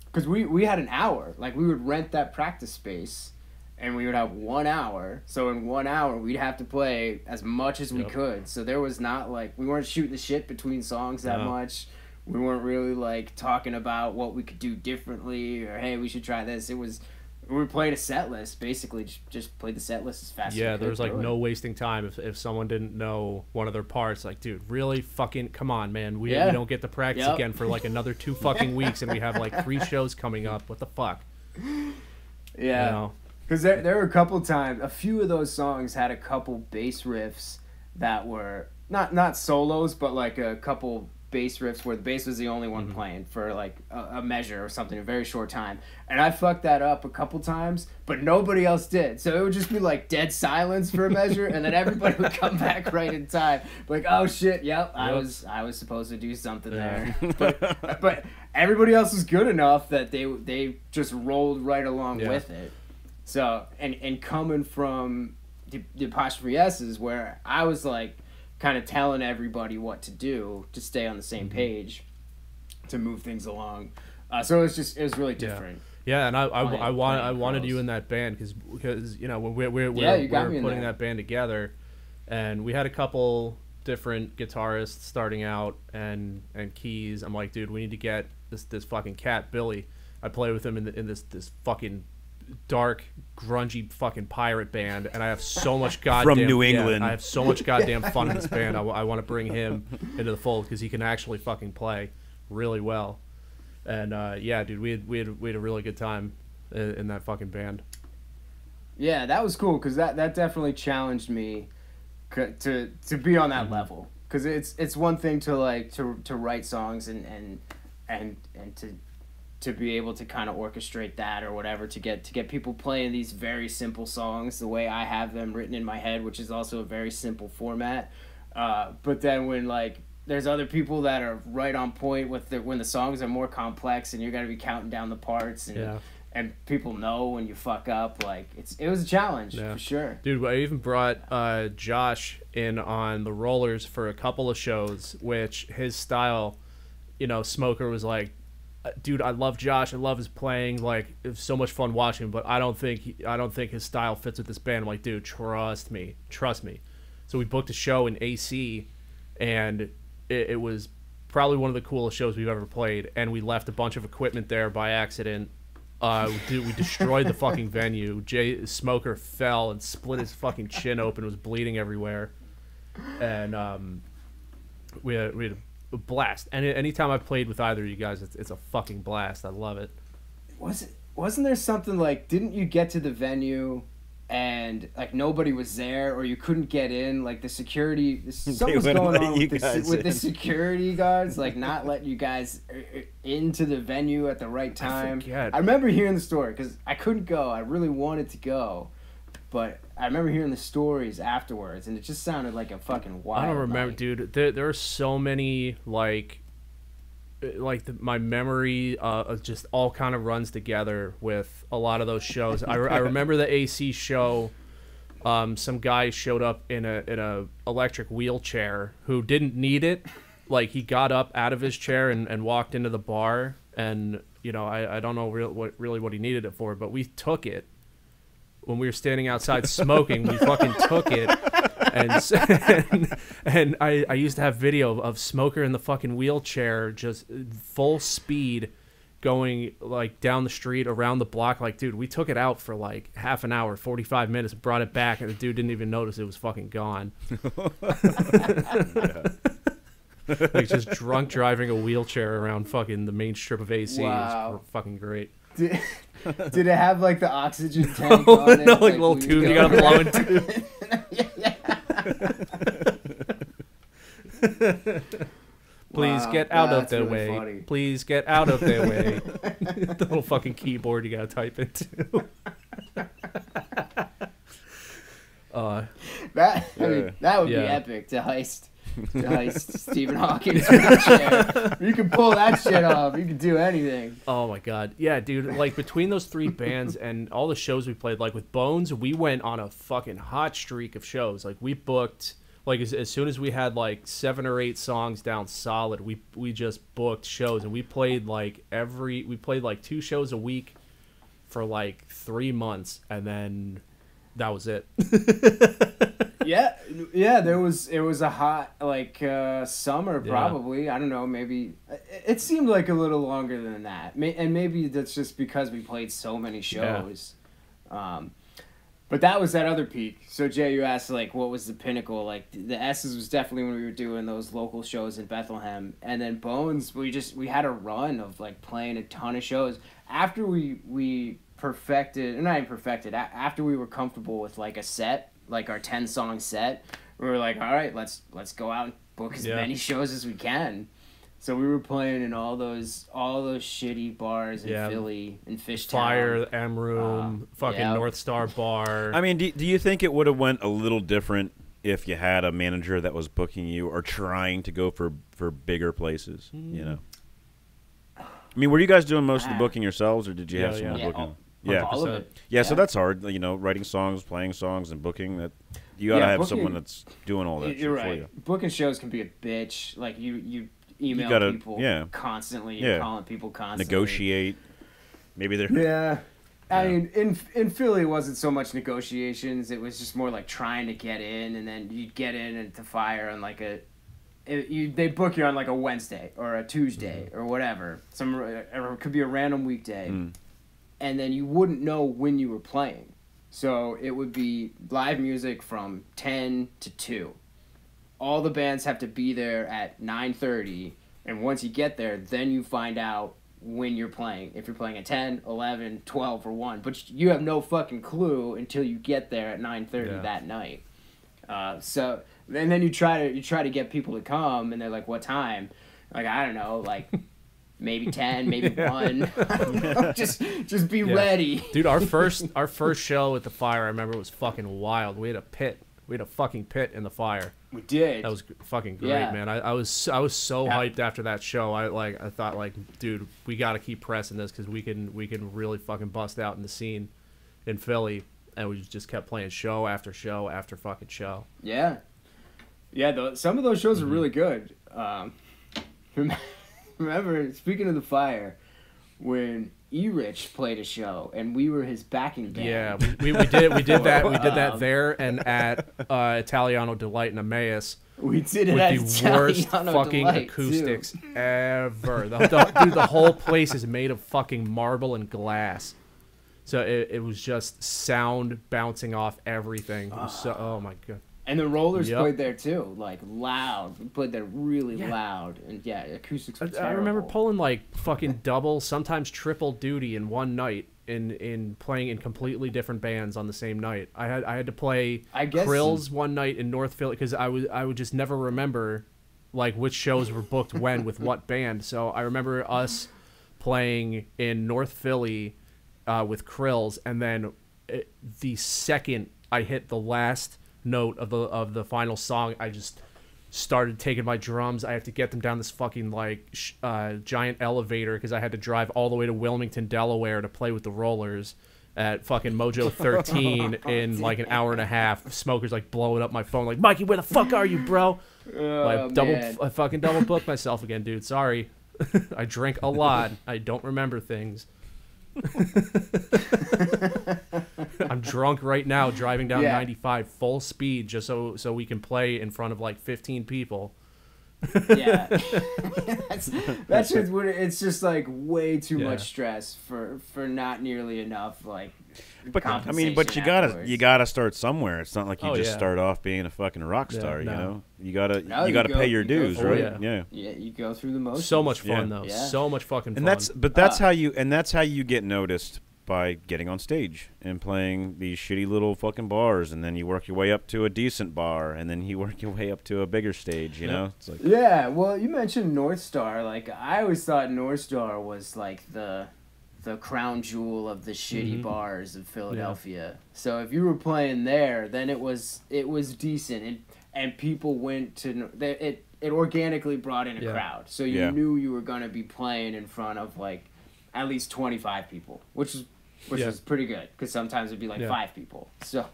Because we had an hour. Like, we would rent that practice space, and we would have 1 hour. So in 1 hour, we'd have to play as much as we could. So there was not like, we weren't shooting the shit between songs that much. We weren't really like talking about what we could do differently, or hey, we should try this. We were playing a set list, basically. Just played the set list as fast as we could. Yeah, there was like no wasting time. If someone didn't know one of their parts, like, dude, really fucking come on, man. We don't get to practice again for like another 2 fucking weeks, and we have like 3 shows coming up. What the fuck? Yeah. Because there were a couple times, a few of those songs had a couple bass riffs that were not solos, but like a couple bass riffs where the bass was the only one playing for like a measure or something, a very short time, and I fucked that up a couple times, but nobody else did. So it would just be like dead silence for a measure, and then everybody would come back right in time, like, oh shit, I was supposed to do something there, but everybody else was good enough that they just rolled right along with it. So and coming from the apostrophe S's, where I was like kind of telling everybody what to do to stay on the same page to move things along. So it was really different. Yeah, and I wanted you in that band because you know when we were putting that band together, and we had a couple different guitarists starting out and keys. I'm like, dude, we need to get this fucking cat Billy. I play with him in this fucking dark, grungy fucking pirate band, and I have so much goddamn from New England. I have so much goddamn fun in this band. I want to bring him into the fold because he can actually fucking play really well. And yeah, dude, we had a really good time in that fucking band. Yeah, that was cool because that definitely challenged me to be on that level. Because it's one thing to like to write songs and to be able to kind of orchestrate that or whatever to get people playing these very simple songs the way I have them written in my head, which is also a very simple format. But then when like there's other people that are right on point with when the songs are more complex and you're gonna be counting down the parts and people know when you fuck up, like it was a challenge for sure. Dude, I even brought Josh in on the rollers for a couple of shows, which his style, you know, Smoker was like, dude, I love Josh, I love his playing, like it was so much fun watching him, but I don't think his style fits with this band. I'm like, dude, trust me. So we booked a show in AC, and it was probably one of the coolest shows we've ever played, and we left a bunch of equipment there by accident. We destroyed the fucking venue. Smoker fell and split his fucking chin open, was bleeding everywhere, and we had a blast. And anytime I've played with either of you guys, it's a fucking blast. I love it. Wasn't there something like, didn't you get to the venue and like nobody was there, or you couldn't get in, like the security, something was going on with the security guards, like not letting you guys into the venue at the right time? I remember hearing the story because I couldn't go. I really wanted to go, but I remember hearing the stories afterwards, and it just sounded like a fucking wild. I don't remember, night. dude. There are so many my memory just all kind of runs together with a lot of those shows. I remember the AC show. Some guy showed up in a electric wheelchair who didn't need it. Like he got up out of his chair and walked into the bar, and you know I don't know what he needed it for, but we took it when we were standing outside smoking. We fucking took it. And I used to have video of Smoker in the fucking wheelchair, just full speed, going like down the street, around the block. Like, dude, we took it out for like half an hour, 45 minutes, brought it back, and the dude didn't even notice it was fucking gone. Like just drunk driving a wheelchair around fucking the main strip of AC. Wow. It was fucking great. Did it have like the oxygen tank on it? No, like little tube you gotta blow into. Please get out of their way. Funny. Please get out of their way. The little fucking keyboard you gotta type into. That would be epic to heist Stephen Hawking's wheelchair. You can pull that shit off. You can do anything. Oh my god. Yeah, dude. Like between those three bands and all the shows we played, like with Bones, we went on a fucking hot streak of shows. Like we booked, like as soon as we had like 7 or 8 songs down solid, we just booked shows, and we played like 2 shows a week for like 3 months, and then that was it. Yeah, it was a hot like summer probably. I don't know, maybe it seemed like a little longer than that, and maybe that's just because we played so many shows. But that was that other peak. So Jay, you asked like what was the pinnacle? Like the S's was definitely when we were doing those local shows in Bethlehem, and then Bones, we had a run of like playing a ton of shows after we perfected, not even perfected, after we were comfortable with like a set, like our 10-song set. We were like, all right, let's go out and book as many shows as we can. So we were playing in all those shitty bars in Philly, in Fishtown. Fire, M Room, fucking North Star Bar. I mean, do you think it would have went a little different if you had a manager that was booking you or trying to go for bigger places? You know, I mean, were you guys doing most of the booking yourselves, or did you have someone booking? Yeah. All of it. Yeah, so that's hard. You know, writing songs, playing songs, and booking. That you gotta have someone that's doing all that shit You're right. for you. Booking shows can be a bitch. Like you email people constantly. You're calling people constantly. Negotiate. Maybe they're. Yeah. I mean, in Philly, it wasn't so much negotiations. It was just more like trying to get in, and then you'd get in into Fire on like they book you on like a Wednesday or a Tuesday or whatever. Or it could be a random weekday, and then you wouldn't know when you were playing. So it would be live music from 10 to 2. All the bands have to be there at 9:30, and once you get there, then you find out when you're playing. If you're playing at 10, 11, 12, or 1. But you have no fucking clue until you get there at 9:30 that night. So, and then you try to get people to come, and they're like, what time? Like, I don't know, like maybe 10, maybe 1. just be ready. Dude, our first show at the Fire, I remember, was fucking wild. We had a pit. We had a fucking pit in the Fire. We did. That was fucking great, man. I was so hyped after that show. I thought like, dude, we got to keep pressing this because we can really fucking bust out in the scene in Philly, and we just kept playing show after show after fucking show. Yeah, some of those shows are really good. Remember, speaking of the Fire, when 𝐋𝐢𝐧𝐤𝐬 played a show and we were his backing band. Yeah, we did that there and at Italiano Delight in Emmaus. We did it with at the worst Italiano fucking Delight acoustics too. ever. Dude, the whole place is made of fucking marble and glass. So it was just sound bouncing off everything. It was oh my god. And the Rollers played there too, like loud. We played there really loud, and acoustics were terrible. I remember pulling like fucking double, sometimes triple duty in one night in playing in completely different bands on the same night. I had to play 𝐋𝐢𝐧𝐤𝐬 one night in North Philly because I would just never remember like which shows were booked when with what band. So I remember us playing in North Philly with 𝐋𝐢𝐧𝐤𝐬, and then the second I hit the last note of the final song, I just started taking my drums. I have to get them down this fucking like giant elevator because I had to drive all the way to Wilmington, Delaware to play with the Rollers at fucking Mojo 13 in like an hour and a half. Smokers like blowing up my phone like, Mikey, where the fuck are you, bro? I fucking double booked myself again, dude. Sorry. I drink a lot. I don't remember things. I'm drunk right now driving down 95 full speed just so we can play in front of like 15 people. Yeah. that's just what it's just like way too much stress for not nearly enough like but I mean, but you gotta start somewhere. It's not like you just start off being a fucking rock star, you know. You gotta pay your dues, right? Yeah, you go through the motions. So much fun though. Yeah. So much fucking fun. And that's how you get noticed, by getting on stage and playing these shitty little fucking bars, and then you work your way up to a decent bar, and then you work your way up to a bigger stage, you know? It's like, well, you mentioned North Star. Like, I always thought North Star was like the crown jewel of the shitty bars of Philadelphia. So if you were playing there, then it was decent, and people went to it. It organically brought in a crowd, so you knew you were gonna be playing in front of like at least 25 people, which is pretty good, because sometimes it'd be like 5 people. So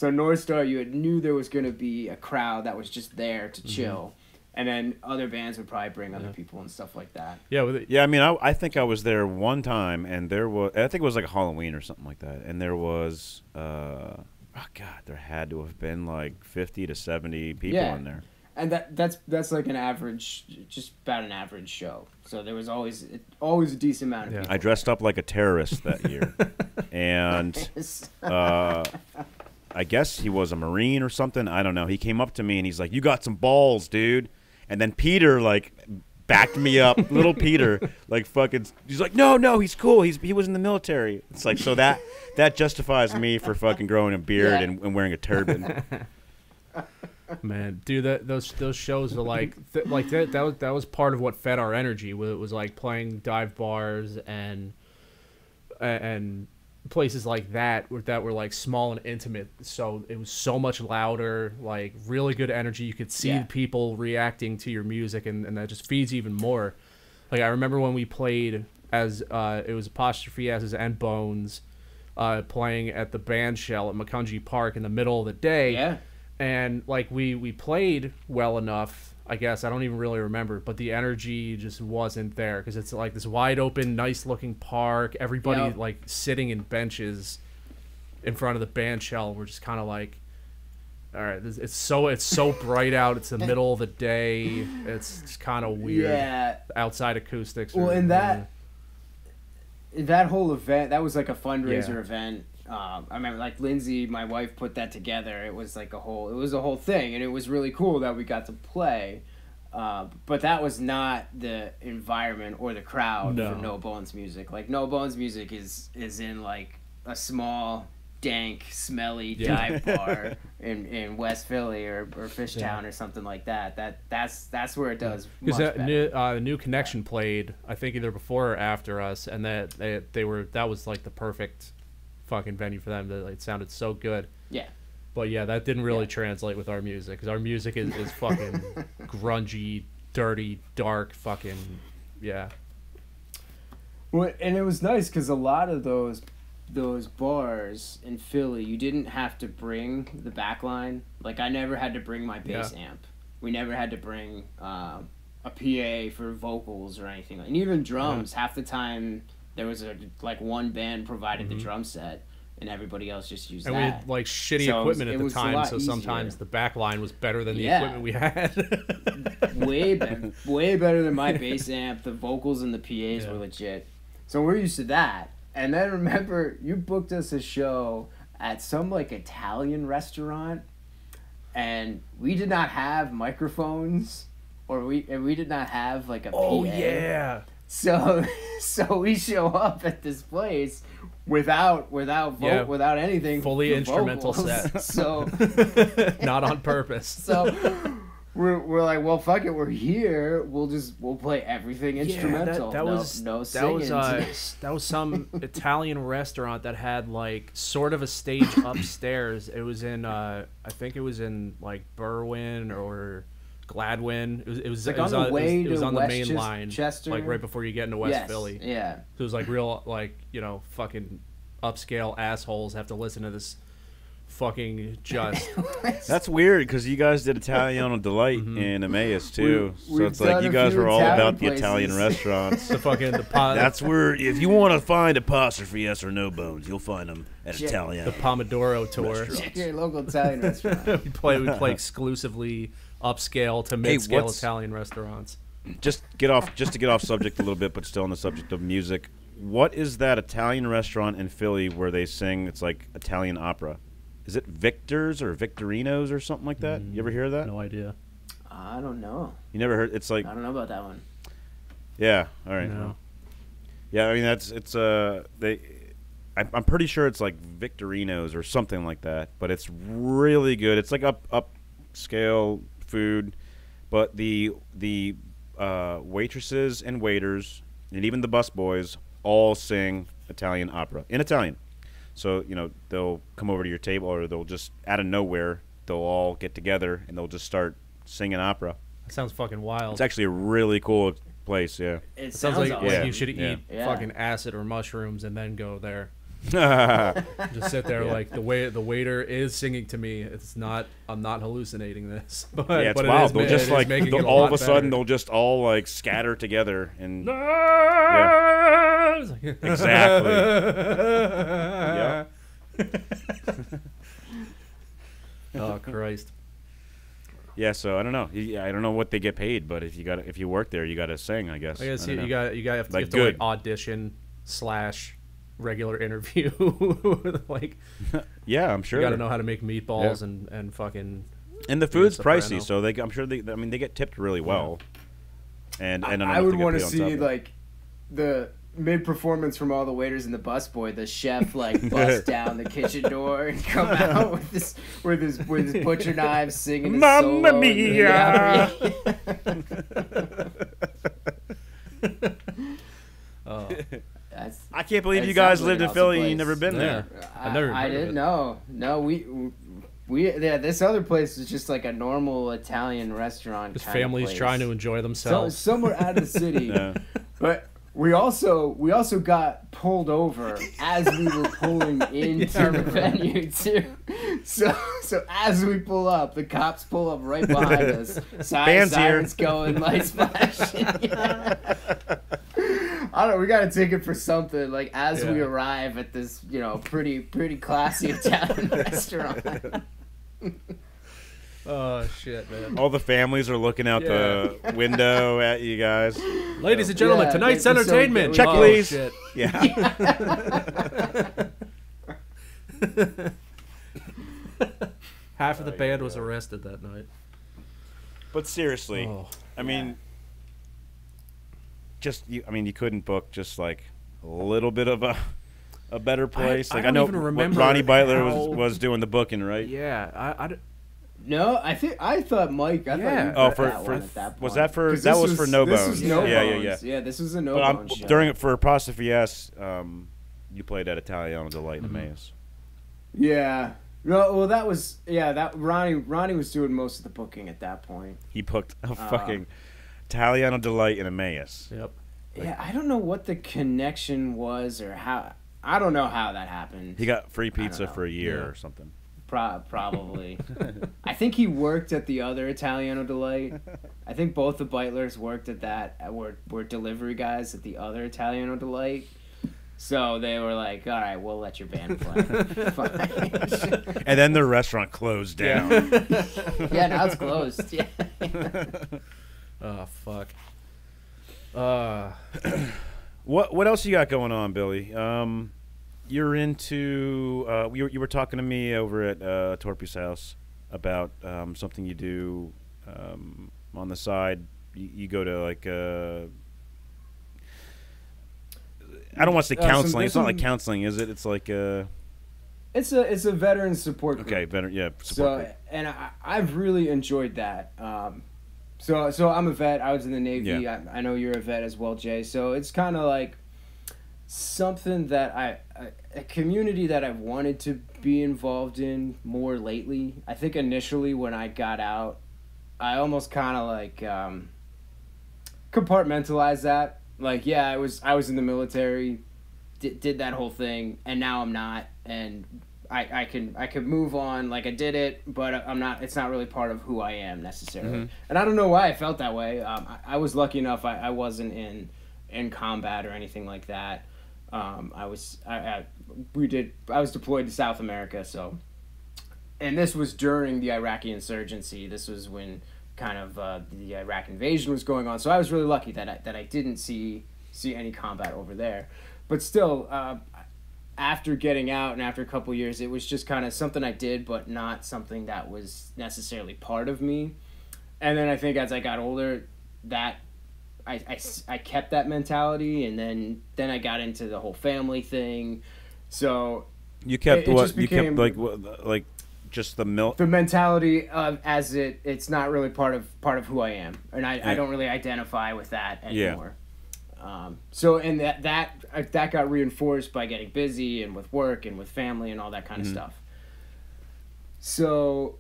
North Star, you knew there was going to be a crowd that was just there to chill, and then other bands would probably bring other people and stuff like that. I mean, I think I was there one time, and I think it was like a Halloween or something like that, and there was there had to have been like 50 to 70 people in there. And that's like an average, just about an average show. So there was always a decent amount of people. I dressed up like a terrorist that year, and I guess he was a Marine or something. I don't know. He came up to me and he's like, "You got some balls, dude." And then Peter like backed me up, little Peter, like fucking. He's like, "No, he's cool. He was in the military." It's like, so that justifies me for fucking growing a beard and wearing a turban. Man, dude, those shows are like that was part of what fed our energy. It was like playing dive bars and places like that were like small and intimate. So it was so much louder, like really good energy. You could see people reacting to your music, and that just feeds even more. Like I remember when we played as it was Apostrophe S's and Bones playing at the band shell at 𝐋𝐢𝐧𝐤𝐬 Park in the middle of the day. Yeah. And like we played well enough, I guess. I don't even really remember, but the energy just wasn't there because it's like this wide open, nice looking park. Everybody like sitting in benches in front of the band shell. We're just kind of like, all right, it's so bright out. It's the middle of the day. It's just kind of weird. Yeah. Outside acoustics. Well, in that whole event, that was like a fundraiser event. I remember like Lindsay, my wife, put that together. It was like a whole thing, and it was really cool that we got to play. But that was not the environment or the crowd for No Bones music. Like No Bones music is in like a small, dank, smelly dive bar in West Philly or Fishtown or something like that. That's where it does. Because the New Connection played, I think either before or after us, and that was like the perfect fucking venue for them. It sounded so good. Yeah. But yeah, that didn't really translate with our music because our music is fucking grungy, dirty, dark, fucking Well, and it was nice because a lot of those bars in Philly, you didn't have to bring the back line. Like I never had to bring my bass amp. We never had to bring a PA for vocals or anything. And even drums, half the time there was one band provided the drum set. And everybody else just used that. And we had like shitty equipment at the time, so sometimes the back line was better than the equipment we had. way better than my bass amp. The vocals and the PAs were legit. So we're used to that. And then remember, you booked us a show at some like Italian restaurant, and we did not have microphones, we did not have like a PA. Oh yeah. So we show up at this place without anything, fully instrumental set. So not on purpose. So we're like, well, fuck it, we're here. We'll play everything instrumental. That was no singing. That was some Italian restaurant that had like sort of a stage upstairs. It was in I think it was in like Berwyn or Gladwin. It was like on the way to on the West main line, Chester, like right before you get into West Philly. Yeah. So it was like real, like, fucking upscale assholes have to listen to this fucking just. That's weird because you guys did Italiano Delight in Emmaus too, so it's like you guys were all about the Italian restaurants. That's where if you want to find a pasta for yes or no bones, you'll find them at Italiano. The Pomodoro tour. Check your local Italian restaurant. we play exclusively upscale to mid-scale Italian restaurants. Just to get off subject a little bit, but still on the subject of music. What is that Italian restaurant in Philly where they sing? It's like Italian opera. Is it Victor's or Victorino's or something like that? You ever hear of that? No idea. I don't know. You never heard? It's like I don't know about that one. Yeah. All right. No. Yeah. I mean I'm pretty sure it's like Victorino's or something like that, but it's really good. It's like upscale food, but the waitresses and waiters and even the busboys all sing Italian opera in Italian. So, they'll come over to your table or they'll just, out of nowhere, they'll all get together and they'll just start singing opera. That sounds fucking wild. It's actually a really cool place, yeah. It sounds like awesome. You should eat fucking acid or mushrooms and then go there. Yeah. Just sit there like the waiter is singing to me. I'm not hallucinating this. But it's but wild. They'll just like all of a sudden they'll just all like scatter together and exactly. Oh Christ. Yeah, so I don't know. I don't know what they get paid, but if you work there, you got to sing, I guess. I guess you have to like audition / regular interview. Like, yeah, I'm sure you got to know how to make meatballs and fucking. And the food's pricey, so I'm sure they get tipped really well. And I would want to see like the mid-performance from all the waiters and the busboy, the chef like bust down the kitchen door and come out with his butcher knives singing his Mamma Mia! Oh, I can't believe you guys lived in Philly and you've never been there. I didn't know. No, this other place is just like a normal Italian restaurant. Just families trying to enjoy themselves. Somewhere out of the city. Yeah. But we also got pulled over as we were pulling into the venue too. So as we pull up, the cops pull up right behind us. Sirens going, lights flashing. I don't know, we got a ticket for something, like, as we arrive at this, pretty classy Italian restaurant. Oh, shit, man. All the families are looking out the window at you guys. Ladies and gentlemen, tonight's entertainment. Check, please. Shit. Yeah. Half of the band was arrested that night. But seriously, I mean, you couldn't book just like a little bit of a better place. I know even remember Ronnie Beitler was doing the booking, right? Yeah, No, I thought Mike. I thought you at that point. Was that for No Bones? This was No Bones. Yeah, this was a No Bones show. For Pasta Fies, you played at Italiano Delight in Emmaus. Yeah. No, well, that was Ronnie was doing most of the booking at that point. He booked a fucking Italiano Delight in Emmaus. Yep. Yeah, I don't know what the connection was or how. I don't know how that happened. He got free pizza for a year or something. Probably. I think he worked at the other Italiano Delight. I think both the Beitlers worked at that. Were delivery guys at the other Italiano Delight. So they were like, all right, we'll let your band play. And then the restaurant closed down. Yeah, now it's closed. Yeah. Oh, fuck. What else you got going on, Billy? You're into you were talking to me over at Torpy's house about something you do on the side. You go to like I don't want to say counseling. It's not like counseling, is it? It's like it's a veteran support group. Okay, support group. And I've really enjoyed that. So I'm a vet. I was in the Navy. Yeah. I know you're a vet as well, Jay. So it's kind of like something that a community that I've wanted to be involved in more lately. I think initially when I got out, I almost kind of like compartmentalized that. Like, yeah, I was in the military, did that whole thing, and now I'm not, and I can move on. Like, I did it, but I'm not. It's not really part of who I am necessarily. Mm-hmm. And I don't know why I felt that way. I was lucky enough. I wasn't in combat or anything like that. I was deployed to South America, so, and this was during the Iraqi insurgency. This was when kind of the Iraq invasion was going on, so I was really lucky that I didn't see any combat over there. But still, after getting out and after a couple years, it was just kind of something I did, but not something that was necessarily part of me. And then I think as I got older, that I kept that mentality, and then I got into the whole family thing. So you kept you kept like just the mentality of it's not really part of who I am, and I don't really identify with that anymore. So and that got reinforced by getting busy and with work and with family and all that kind of stuff. So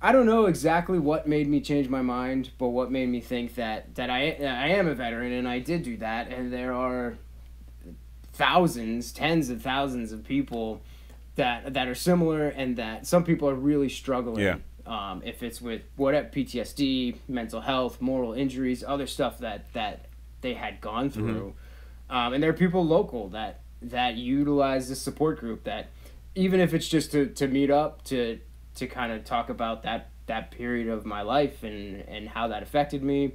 I don't know exactly what made me change my mind, but what made me think that I am a veteran, and I did do that, and there are tens of thousands of people that are similar, and that some people are really struggling. Yeah. If it's with PTSD, mental health, moral injuries, other stuff that they had gone through. And there are people local that utilize this support group, that even if it's just to meet up, to kind of talk about that period of my life and how that affected me,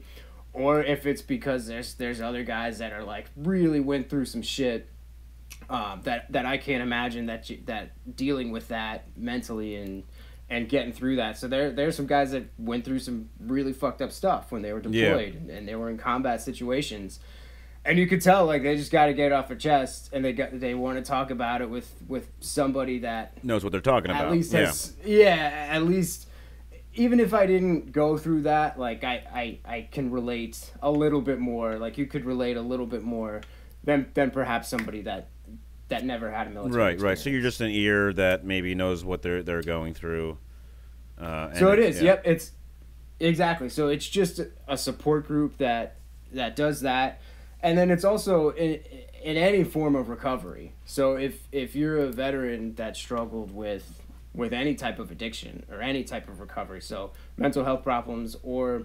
or if it's because there's other guys that are like really went through some shit that I can't imagine that dealing with that mentally and getting through that. So there's some guys that went through some really fucked up stuff when they were deployed and they were in combat situations, and you could tell like they just got to get it off their chest, and they want to talk about it with somebody that knows what they're talking about. At least at least. Even if I didn't go through that, like I can relate a little bit more. Like you could relate a little bit more than perhaps somebody that never had a military experience. Right. So you're just an ear that maybe knows what they're going through. So it is. Yeah. Yep. It's exactly. So it's just a support group that does that. And then it's also in any form of recovery. So if you're a veteran that struggled with any type of addiction or any type of recovery, so mental health problems or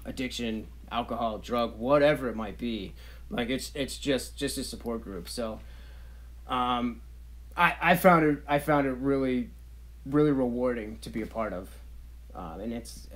addiction, alcohol, drug, whatever it might be, like it's just a support group. So I found it really rewarding to be a part of, and it's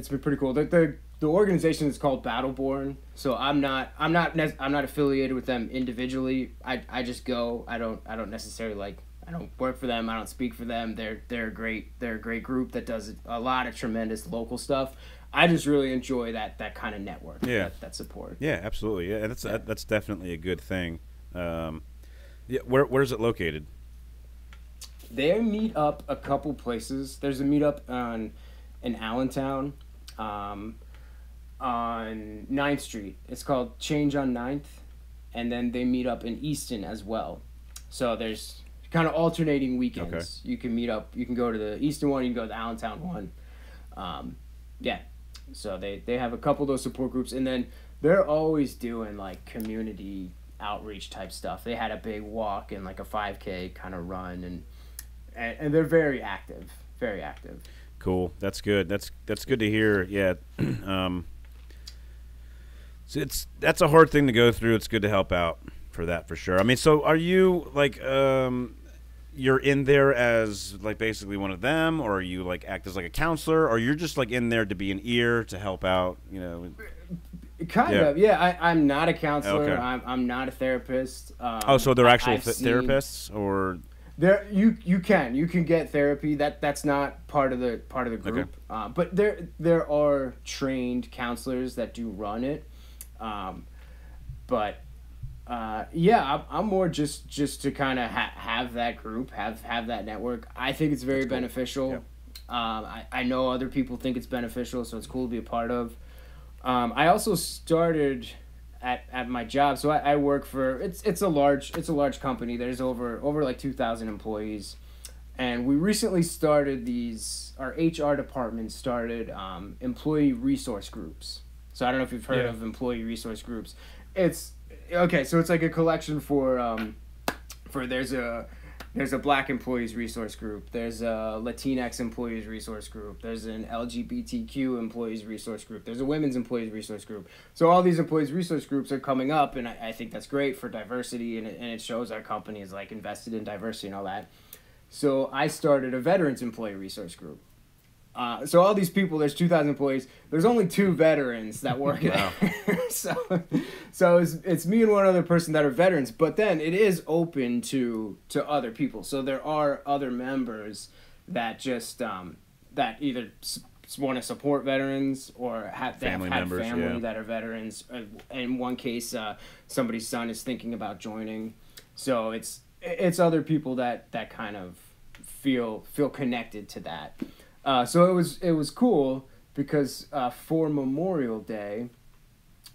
been pretty cool. The organization is called Battleborn, so I'm not affiliated with them individually. I just go. I don't necessarily I don't work for them. I don't speak for them. They're a great group that does a lot of tremendous local stuff. I just really enjoy that kind of network. Yeah. That support. Yeah, absolutely. Yeah, that's definitely a good thing. Yeah, where's it located? They meet up a couple places. There's a meetup in Allentown, on 9th Street. It's called Change on 9th, and then they meet up in Easton as well. So there's kind of alternating weekends. Okay. You can meet up. You can go to the Easton one. You can go to the Allentown one. Yeah. So they have a couple of those support groups, and then they're always doing like community outreach type stuff. They had a big walk and like a 5K kind of run, and they're very active. Very active. Cool. That's good. That's good to hear. Yeah. So that's a hard thing to go through. It's good to help out for that, for sure. I mean, so are you like you're in there as like basically one of them, or are you like act as like a counselor, or you're just like in there to be an ear to help out, you know? Kind of, yeah. I'm not a counselor. Okay. I'm not a therapist. So they're actual therapists, or there you can get therapy. That's not part of the group. Okay. But there are trained counselors that do run it. Yeah, I'm more just to kind of have that group, have that network. I think it's very beneficial. Yeah. I know other people think it's beneficial, so it's cool to be a part of. I also started at my job, so I work for it's a large company. There's over like 2,000 employees, and we recently started our HR department started employee resource groups. So I don't know if you've heard of employee resource groups. It's okay, so it's like a collection for there's a Black employees resource group, there's a Latinx employees resource group, there's an LGBTQ employees resource group, there's a women's employees resource group. So all these employees resource groups are coming up, and I think that's great for diversity, and it shows our company is like invested in diversity and all that. So I started a veterans employee resource group. So all these people, there's 2,000 employees. There's only 2 veterans that work there. So it's me and one other person that are veterans. But then it is open to other people. So there are other members that just that either want to support veterans or have family that are veterans. In one case, somebody's son is thinking about joining. So it's other people that kind of feel connected to that. So it was cool because for Memorial Day,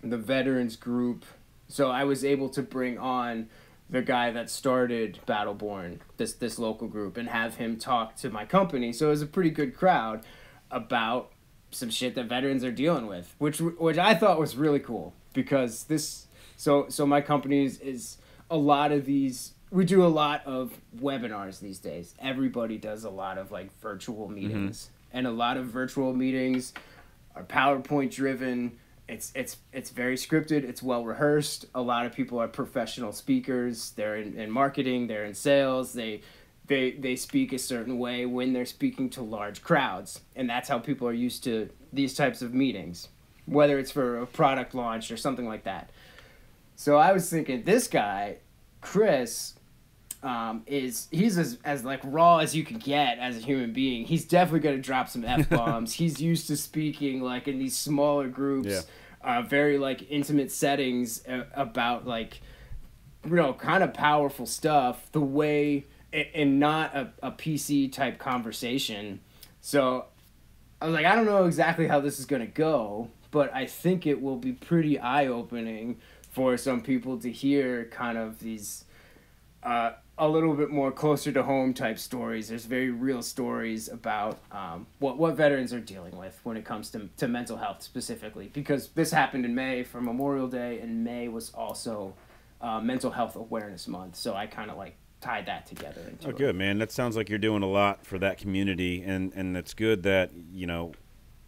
the veterans group, so I was able to bring on the guy that started Battleborn, this local group, and have him talk to my company. So it was a pretty good crowd about some shit that veterans are dealing with, which I thought was really cool because so my company is a lot of these. We do a lot of webinars these days. Everybody does a lot of like virtual meetings, and a lot of virtual meetings are PowerPoint driven. It's very scripted. It's well rehearsed. A lot of people are professional speakers. They're in marketing. They're in sales. They speak a certain way when they're speaking to large crowds, and that's how people are used to these types of meetings, whether it's for a product launch or something like that. So I was thinking, this guy, Chris, he's as like raw as you can get as a human being. He's definitely going to drop some F-bombs. He's used to speaking like in these smaller groups, very like intimate settings about like, you know, kind of powerful stuff, the way, and not a PC type conversation. So I was like, I don't know exactly how this is going to go, but I think it will be pretty eye-opening for some people to hear kind of these a little bit more closer to home type stories. There's very real stories about what veterans are dealing with when it comes to mental health specifically, because this happened in May for Memorial Day, and May was also Mental Health Awareness Month. So I kind of like tied that together into it. Good, man. That sounds like you're doing a lot for that community, and it's good that, you know,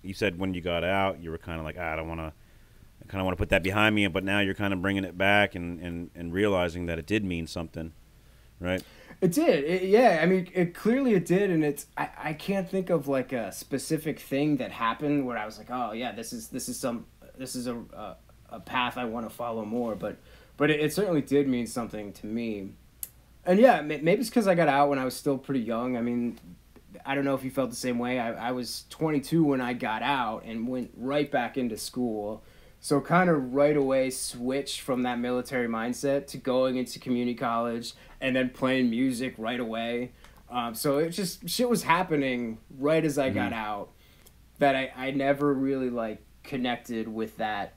you said when you got out, you were kind of like, I kind of want to put that behind me, but now you're kind of bringing it back and realizing that it did mean something. Right. It did. Yeah. I mean, it clearly it did. And I can't think of like a specific thing that happened where I was like, oh yeah, this is a path I want to follow more. But it certainly did mean something to me. And yeah, maybe it's because I got out when I was still pretty young. I mean, I don't know if you felt the same way. I was 22 when I got out and went right back into school. So kind of right away switched from that military mindset to going into community college and then playing music right away. So it just, shit was happening right as I got out that I never really like connected with that,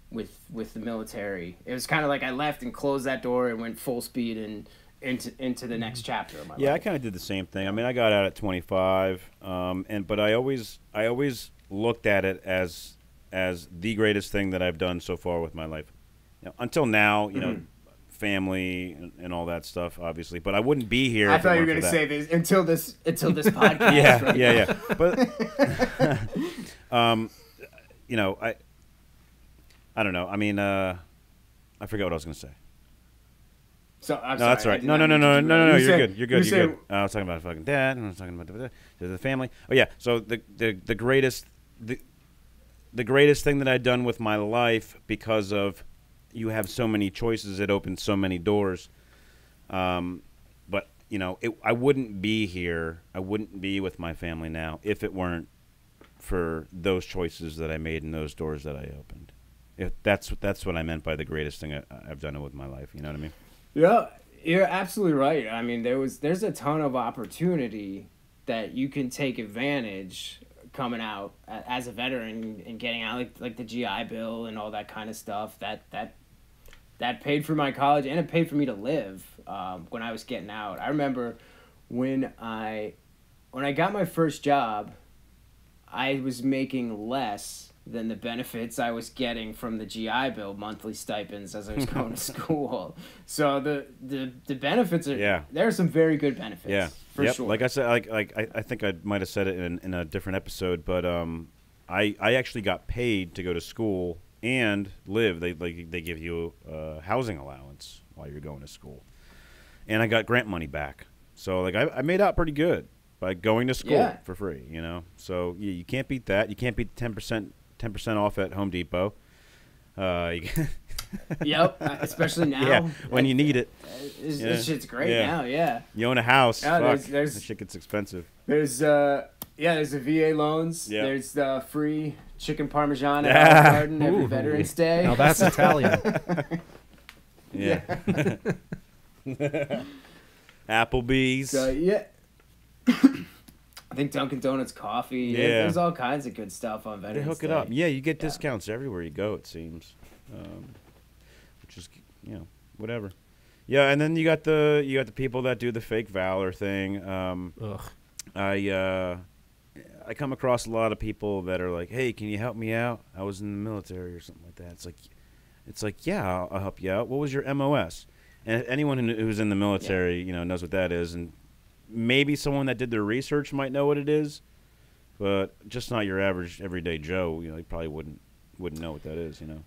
with the military. It was kind of like I left and closed that door and went full speed and into the next chapter of my life. Yeah, I kind of did the same thing. I mean, I got out at 25, but I always looked at it as the greatest thing that I've done so far with my life. You know, until now, you know, family and all that stuff, obviously. But I wouldn't be here. I thought you were going to say this until this podcast. Yeah, right? yeah. But you know, I don't know. I mean, I forgot what I was going to say. So I'm no, sorry, that's right. No. You're good. You're good. I was talking about fucking dad, and I was talking about the family. Oh yeah. So the greatest thing that I'd done with my life, because of you have so many choices, it opens so many doors. But you know, I wouldn't be here. I wouldn't be with my family now if it weren't for those choices that I made and those doors that I opened. If that's what I meant by the greatest thing I've done with my life. You know what I mean? Yeah, you're absolutely right. I mean, there's a ton of opportunity that you can take advantage coming out as a veteran and getting out, like the GI Bill and all that kind of stuff. That paid for my college, and it paid for me to live when I was getting out. I remember when I got my first job, I was making less than the benefits I was getting from the GI Bill monthly stipends as I was going to school. So the benefits are, there are some very good benefits. For sure. Like I said, I think I might have said it in a different episode, but I actually got paid to go to school and live. They give you a housing allowance while you're going to school, and I got grant money back. So like I made out pretty good by going to school for free. You know, so you can't beat that. You can't beat 10% off at Home Depot. Yep, especially now. Yeah, when you need it. This shit's great now. Yeah. You own a house. Fuck, there's that shit gets expensive. There's the VA loans. Yep. There's the free chicken parmesan at Olive Garden every Veterans Day. Now that's Italian. Yeah. Applebee's. So yeah. I think Dunkin' Donuts coffee. Yeah. There's all kinds of good stuff on Veterans Day. They hook it up. Yeah, you get discounts everywhere you go, it seems. Which is, you know, whatever. Yeah, and then you got the people that do the fake valor thing. I come across a lot of people that are like, "Hey, can you help me out? I was in the military or something like that." It's like, yeah, I'll help you out. What was your MOS? And anyone who's in the military, you know, knows what that is. And maybe someone that did their research might know what it is, but just not your average everyday Joe. You know, he probably wouldn't know what that is. You know.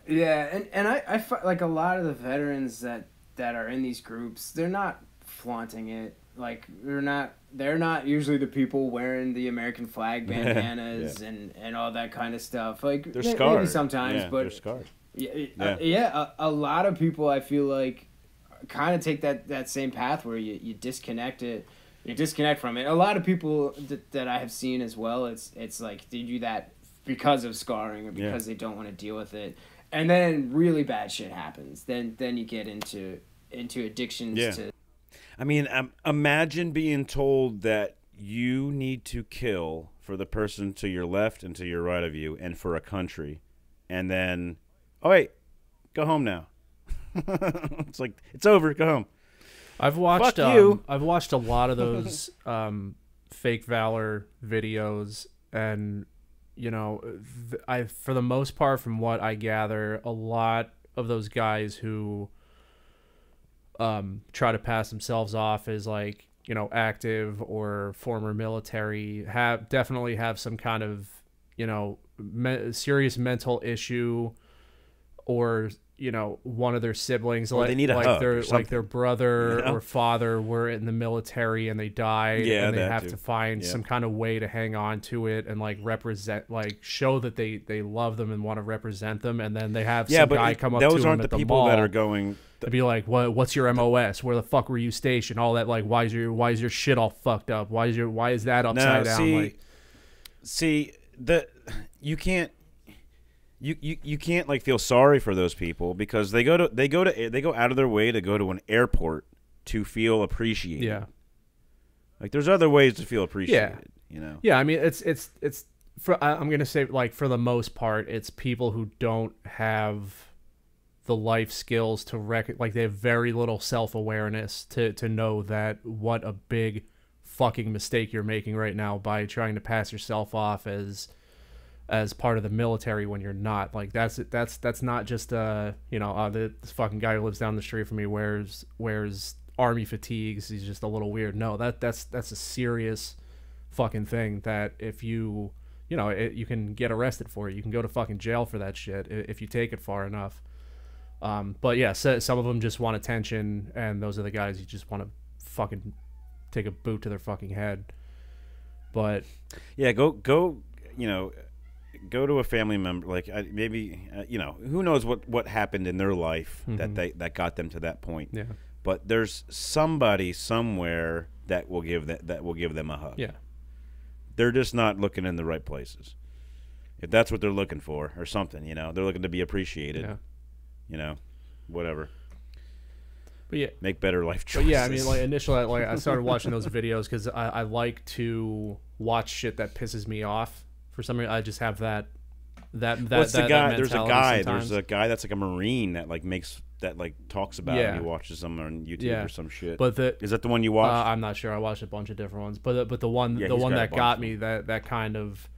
Yeah, and I like a lot of the veterans that are in these groups, they're not flaunting it. Like they're not usually the people wearing the American flag bandanas and all that kind of stuff. Like they're scarred. Maybe sometimes, but they're scarred. A lot of people I feel like kind of take that same path where you disconnect it. You disconnect from it. A lot of people that I have seen as well, it's like they do that because of scarring or because they don't want to deal with it. And then really bad shit happens. Then you get into addictions to. I mean, imagine being told that you need to kill for the person to your left and to your right of you and for a country, and then, oh wait, go home now. It's like, it's over. Go home. I've watched Fuck you. I've watched a lot of those fake valor videos, and you know, I for the most part, from what I gather, a lot of those guys who try to pass themselves off as like, you know, active or former military definitely have some kind of, you know, serious mental issue, or you know, one of their siblings, or like they need a hug or their brother, you know? or father were in the military and they died, Yeah, and they that have too. to find some kind of way to hang on to it and like represent, like show that they love them and want to represent them, and then they have some guy come up to them those aren't at the the people mall that are going. to be like, what's your MOS? Where the fuck were you stationed? All that, like, why is your shit all fucked up? Why is that upside down? You can't. You can't like feel sorry for those people because they go out of their way to go to an airport to feel appreciated. Yeah. Like there's other ways to feel appreciated, you know. Yeah, I mean it's I'm going to say, like, for the most part it's people who don't have the life skills to like they have very little self-awareness to know that what a big fucking mistake you're making right now by trying to pass yourself off as part of the military when you're not. Like that's not just you know, this fucking guy who lives down the street from me wears army fatigues, he's just a little weird. No, that's a serious fucking thing that if you know, you can get arrested for it. You can go to fucking jail for that shit if you take it far enough. But yeah, some of them just want attention, and those are the guys you just want to fucking take a boot to their fucking head. But yeah, go you know, go to a family member, like maybe you know, who knows what happened in their life that got them to that point. Yeah. But there's somebody somewhere that will give them a hug. Yeah. They're just not looking in the right places. If that's what they're looking for or something, you know, they're looking to be appreciated. Yeah. You know, whatever. But yeah, make better life choices. But yeah, I mean, like initially, like I started watching those videos because I like to watch shit that pisses me off. For some reason, I just have that. What's the guy? There's a guy. Sometimes. There's a guy that's like a Marine that like talks about it. And he watches them on YouTube or some shit. But is that the one you watched? I'm not sure. I watched a bunch of different ones, but the one that got me that kind of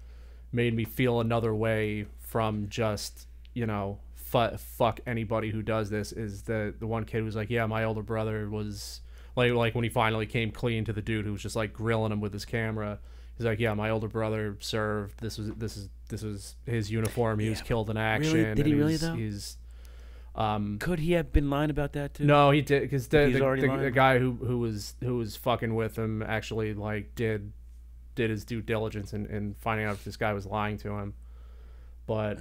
made me feel another way from just, you know, fuck anybody who does this is the one kid who's like, yeah, my older brother was like when he finally came clean to the dude who was just like grilling him with his camera. He's like, yeah, my older brother served. This was his uniform. He was killed in action. Really? Did he really though? He's could he have been lying about that too? No, he did, because the guy who was fucking with him actually like did his due diligence in finding out if this guy was lying to him. But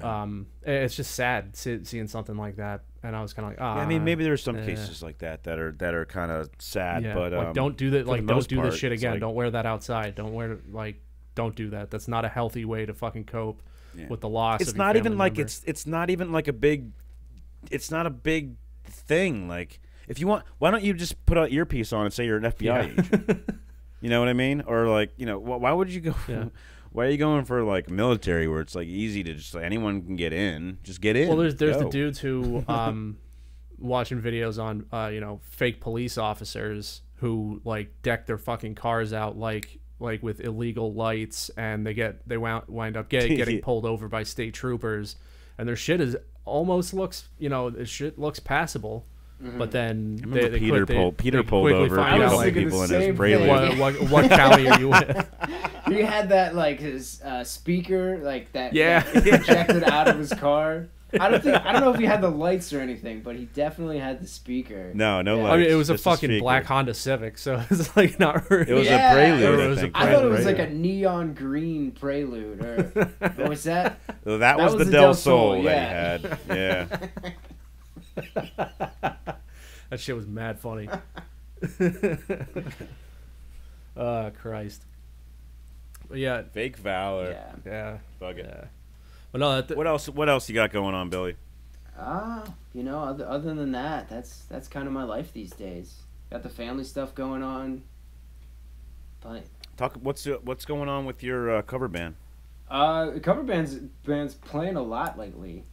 it's just sad seeing something like that, and I was kind of like, I mean, maybe there's some cases like that are kind of sad, but like, don't do that. Like, don't do this shit again. Like, don't wear that outside. Don't do that. That's not a healthy way to fucking cope with the loss. It's not even like it's not even like a big. It's not a big thing. Like, if you want, why don't you just put an earpiece on and say you're an FBI agent? You know what I mean? Or like, you know, why would you go? Why are you going for like military where it's like easy to just like anyone can get in? Just get in. Well, there's the dudes who watching videos on you know, fake police officers who like deck their fucking cars out like with illegal lights, and they wind up getting pulled over by state troopers, and their shit almost looks, you know, it shit looks passable. But then Peter pulled over a couple people in his Prelude. What county are you with? He had that like his speaker like that projected out of his car. I don't know if he had the lights or anything, but he definitely had the speaker. No lights. I mean, it was a fucking black Honda Civic, so it's like not. It was a Prelude. I thought it was like a neon green Prelude, or what was that? That was the Del Sol that he had. Yeah. That shit was mad funny. Christ. But yeah, fake valor. Yeah. Bug it. Yeah. But no, what else you got going on, Billy? You know, other than that, that's kind of my life these days. Got the family stuff going on. But what's going on with your cover band? Cover band's playing a lot lately.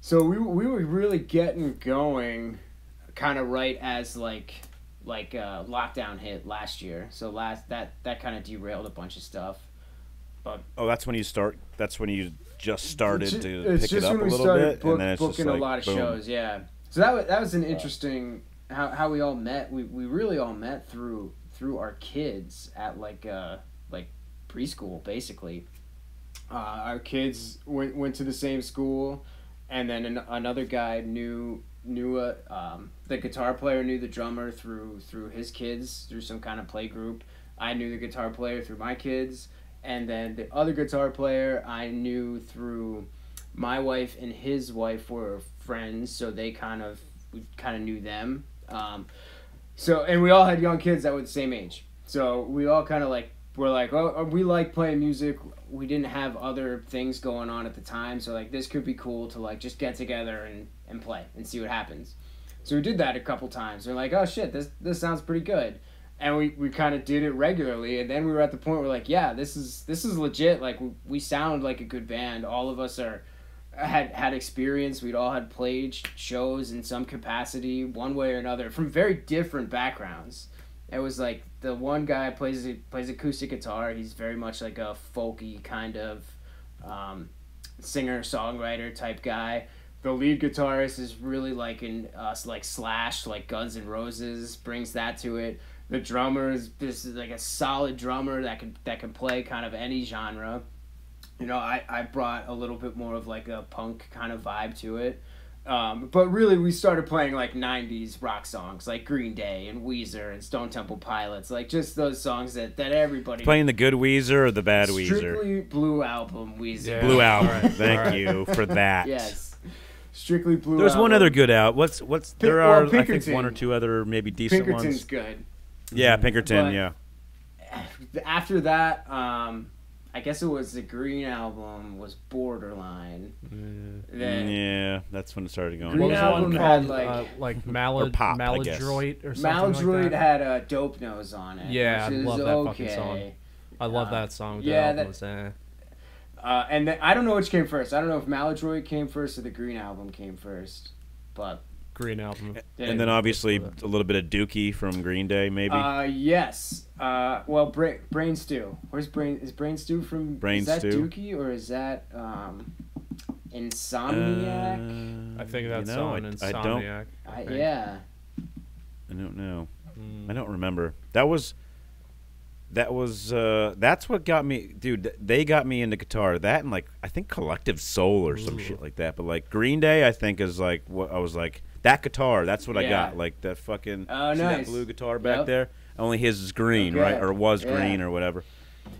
So we were really getting going, kind of right as like lockdown hit last year. So that kind of derailed a bunch of stuff. But that's when you start. That's when you just started to it's pick just it up when a we little started bit, and then it's just booking like, a lot of boom. shows. Yeah. So that was an interesting how we all met. We really all met through our kids at like preschool basically. Our kids went to the same school, and then another guy knew the guitar player knew the drummer through his kids through some kind of play group. I knew the guitar player through my kids, and then the other guitar player I knew through my wife and his wife were friends, so we kind of knew them. So and we all had young kids that were the same age, so we all kind of we're like, oh, we like playing music. We didn't have other things going on at the time, so like this could be cool to like just get together and play and see what happens. So we did that a couple times. We're like, oh shit, this sounds pretty good. And we kind of did it regularly, and then we were at the point where like, yeah, this is legit. Like we sound like a good band. All of us had experience. We'd all had played shows in some capacity, one way or another, from very different backgrounds. It was like the one guy plays acoustic guitar. He's very much like a folky kind of singer songwriter type guy. The lead guitarist is really like Slash, like Guns N' Roses, brings that to it. The drummer is like a solid drummer that can play kind of any genre. You know, I brought a little bit more of like a punk kind of vibe to it. But really we started playing like 90s rock songs like Green Day and Weezer and Stone Temple Pilots, like just those songs that everybody... Playing the good Weezer or the bad Weezer? Strictly Blue Album Weezer. Yeah. Blue Album. Right. Thank you for that. Yes. Strictly Blue There's Album. one other good out. There are, I think, Pinkerton. one or two other maybe decent ones. Pinkerton's good. Yeah, Pinkerton, yeah. After that, I guess it was the Green Album was borderline. Yeah, that's when it started going. Green Album had like Maladroit or something Maladroit like that. had a Dope Nose on it. Yeah, I love that okay. fucking song. I love that song. And then, I don't know which came first. I don't know if Maladroit came first or the Green Album came first, but Green Album. And then obviously a little bit of Dookie from Green Day, maybe. Yes. Well, Brain Stew. Is Brain Stew from? Brain is that Stew? Dookie or is that Insomniac? I think that's on Insomniac. Yeah. I don't know. I don't remember. That's what got me, dude. They got me into guitar. That and like I think Collective Soul or some shit like that. But like Green Day, I think is like what I was like. That guitar, that's what I got. Like that fucking see that blue guitar back there. Only his is green, right? Or was green or whatever.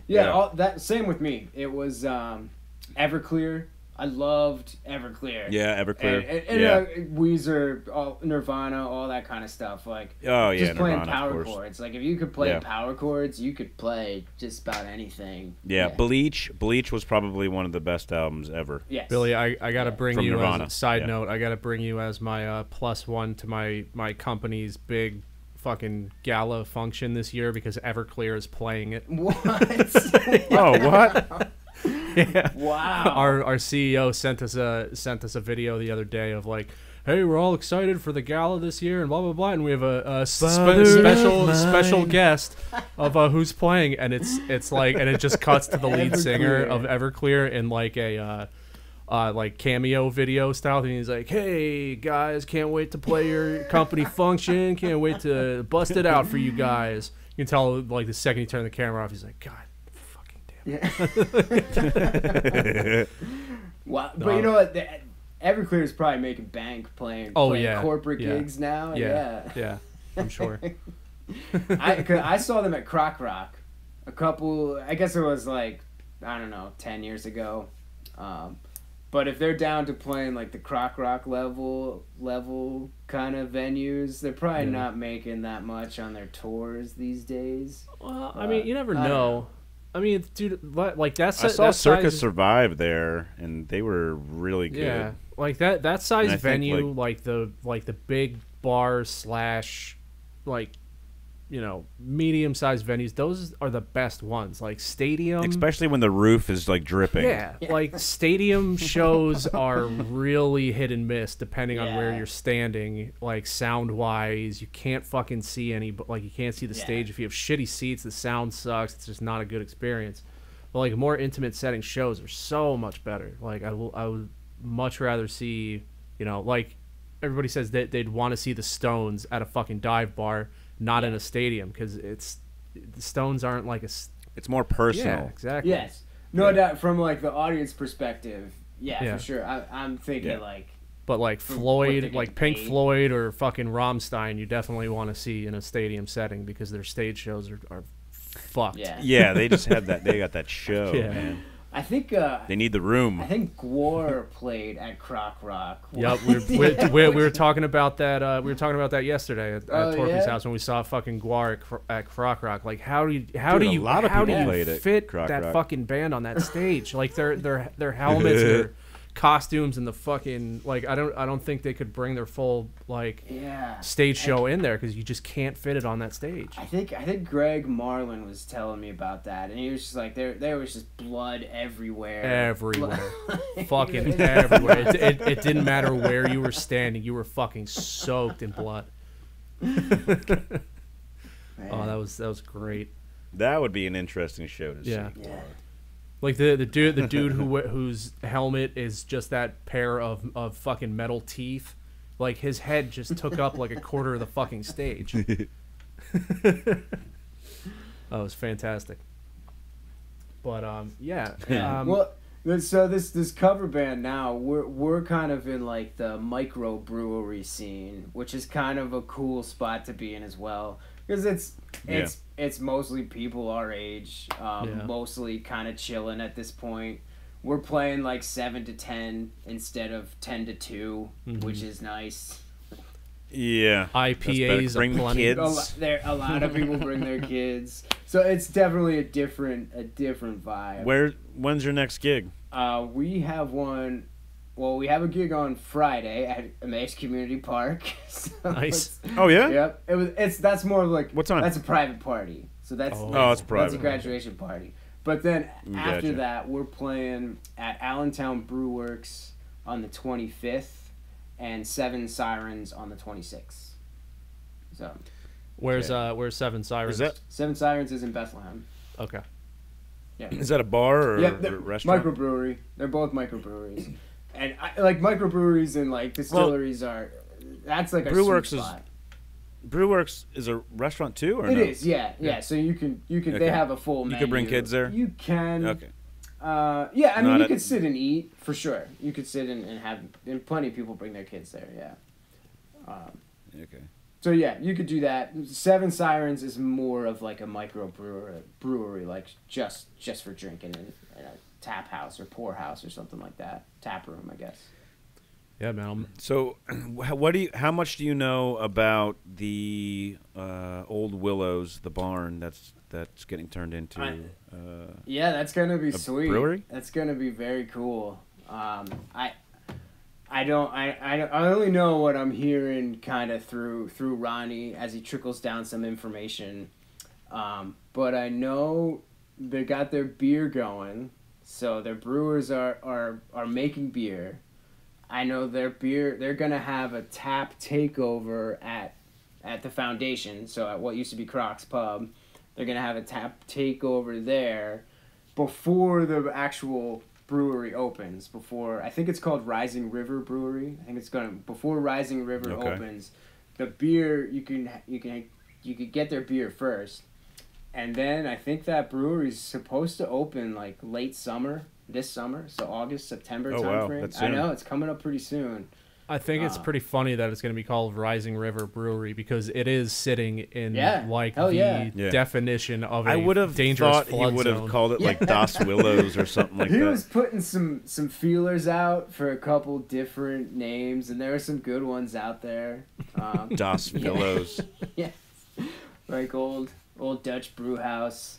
Yeah, all that same with me. It was Everclear. I loved Everclear. Yeah, Everclear. And Weezer, Nirvana, all that kind of stuff. Like, just playing Nirvana, power chords. Like, if you could play power chords, you could play just about anything. Yeah, Bleach was probably one of the best albums ever. Yes. Billy, I got to bring From you Nirvana. as a side note. I got to bring you as my +1 to my company's big fucking gala function this year because Everclear is playing it. What? Oh, what? Yeah. Wow. Our CEO sent us a video the other day of like, hey, we're all excited for the gala this year and blah blah blah, and we have a special guest of who's playing, and it's like, and it just cuts to the lead singer of Everclear in like a like cameo video style, and he's like, hey guys, can't wait to play your company function, can't wait to bust it out for you guys. You can tell like the second he turned the camera off, he's like, God. Yeah. Wow. But you know what? Everclear is probably making bank playing corporate gigs now. Yeah. I'm sure. I saw them at Croc Rock a couple, I guess it was like, I don't know, 10 years ago. But if they're down to playing like the Croc Rock level kind of venues, they're probably not making that much on their tours these days. Well, I mean, you never know. I mean, dude, like that's... I saw Circus Survive there, and they were really good. Yeah, like that size venue, like the big bar / like medium-sized venues, those are the best ones. Like stadium, especially when the roof is like dripping. yeah. Like stadium shows are really hit and miss depending on where you're standing. Like sound-wise, you can't fucking see you can't see the stage. If you have shitty seats, the sound sucks. It's just not a good experience. But like more intimate setting shows are so much better. Like I would much rather see, like everybody says that they'd want to see the Stones at a fucking dive bar, not in a stadium, because the Stones aren't like it's more personal. Yeah, exactly. Yes, no doubt. From like the audience perspective, for sure. I'm thinking like. But like Floyd, like Pink Floyd or fucking Rammstein, you definitely want to see in a stadium setting because their stage shows are fucked. Yeah, they just had that. They got that show, man. I think they need the room. I think 𝐋𝐤𝐬 played at Croc Rock. Yep, we were talking about that. We were talking about that yesterday at Torpy's house when we saw fucking 𝐋𝐤𝐬 at Croc Rock. Like, how do you fit that fucking band on that stage? Like their helmets, their costumes, and the fucking I don't think they could bring their full stage show in there because you just can't fit it on that stage. I think Greg Marlin was telling me about that, and he was just like there was just blood everywhere. Fucking everywhere. It didn't matter where you were standing, you were fucking soaked in blood. Oh, that was great. That would be an interesting show to see. Yeah. Like the dude whose helmet is just that pair of fucking metal teeth, like his head just took up like a quarter of the fucking stage. That was fantastic. But well, so this cover band now we're kind of in like the microbrewery scene, which is kind of a cool spot to be in as well, because it's mostly people our age, mostly kind of chilling at this point. We're playing like 7 to 10 instead of 10 to 2, which is nice. Yeah, IPAs bring the kids. A lot of people bring their kids, so it's definitely a different vibe. When's your next gig? We have one. Well, we have a gig on Friday at 𝐋𝐢𝐧𝐤𝐬 Community Park. So nice. Oh yeah. Yep. That's more of like. What time? That's a private party. So that's it's private. That's a graduation party. But then after that, we're playing at Allentown Brew Works on the 25th, and Seven Sirens on the 26th. So. Where's Seven Sirens? Is that Seven Sirens is in Bethlehem. Okay. Yeah. Is that a bar or a restaurant? Microbrewery. They're both microbreweries. And like microbreweries and like distilleries that's like a Brewworks sweet spot. Brewworks is a restaurant too, or It no? is, yeah. So you can Okay. They have a full menu. You could bring kids there. You can. Okay. Yeah, I mean, you could sit and eat for sure. You could sit and plenty of people bring their kids there. Yeah. Okay. So yeah, you could do that. Seven Sirens is more of like a microbrewery, like just for drinking in a tap house or pour house or something like that. Tap room, I guess. Yeah, man. So, how much do you know about the old Willows, the barn that's getting turned into? Yeah, that's gonna be sweet. Brewery? That's gonna be very cool. I only know what I'm hearing kind of through Ronnie as he trickles down some information. But I know they got their beer going, so their brewers are making beer. I know they're gonna have a tap takeover at the foundation, so at what used to be Croc's Pub. They're gonna have a tap takeover there before the actual brewery opens. I think it's called Rising River Brewery. I think before Rising River opens, the beer you could get their beer first, and then I think that brewery's supposed to open like late summer. This summer, so August, September timeframe. That's I soon. know, it's coming up pretty soon. I think it's pretty funny that it's going to be called Rising River Brewery because it is sitting in definition of a dangerous thought flood he would have zone. called it like Das Willows or something like that. He was putting some feelers out for a couple different names, and there were some good ones out there. Das Willows. Yeah, like old Dutch brew house,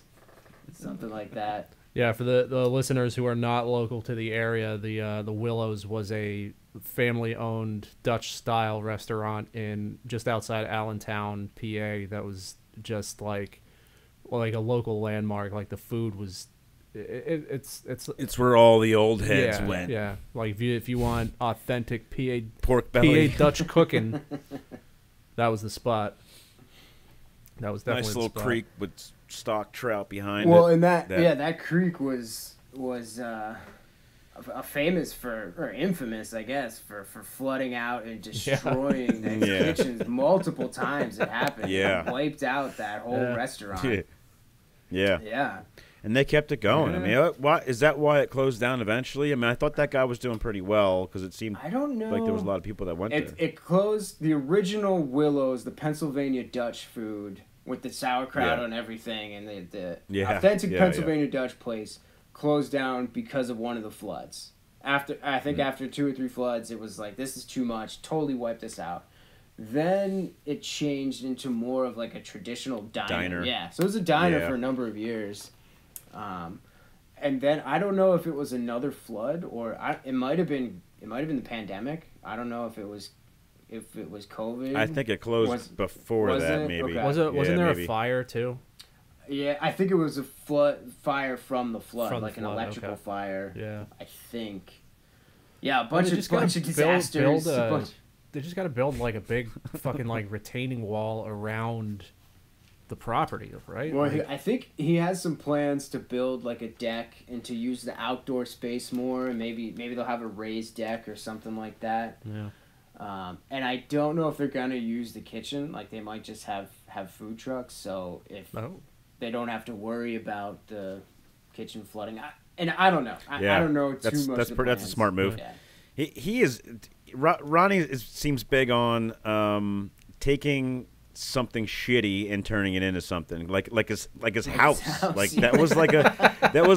something like that. Yeah, for the listeners who are not local to the area, the Willows was a family-owned Dutch-style restaurant in just outside Allentown, PA. That was just like a local landmark. Like the food was, it's where all the old heads went. Yeah, like if you want authentic PA pork belly, PA Dutch cooking, that was the spot. That was definitely nice little the spot. creek with stock trout behind it. Well, and that creek was famous or infamous, I guess, for flooding out and destroying the kitchens multiple times. It happened. Yeah, it wiped out that whole restaurant. Yeah. And they kept it going. I mean, is that why it closed down eventually? I mean, I thought that guy was doing pretty well because it seemed like there was a lot of people that went there. It closed. The original Willow's, the Pennsylvania Dutch food with the sauerkraut and everything, and the authentic Pennsylvania Dutch place closed down because of one of the floods. After 2 or 3 floods, it was like, this is too much. Totally wiped us out. Then it changed into more of like a traditional diner. Yeah, so it was a diner for a number of years. And then I don't know if it was another flood or it might have been the pandemic. I don't know if it was COVID. I think it closed before that. Maybe okay. Wasn't there a fire too? Yeah, I think it was a fire from the flood, an electrical fire. Yeah, I think. Yeah, a bunch of disasters. They just got to build like a big fucking like retaining wall around the property, right? Well, I think he has some plans to build like a deck and to use the outdoor space more, and maybe they'll have a raised deck or something like that. Yeah. And I don't know if they're gonna use the kitchen. Like they might just have food trucks, so if they don't have to worry about the kitchen flooding. I don't know. I don't know too much. That's a smart move. Yeah. He is. Ronnie seems big on taking something shitty and turning it into something like his house. Like that was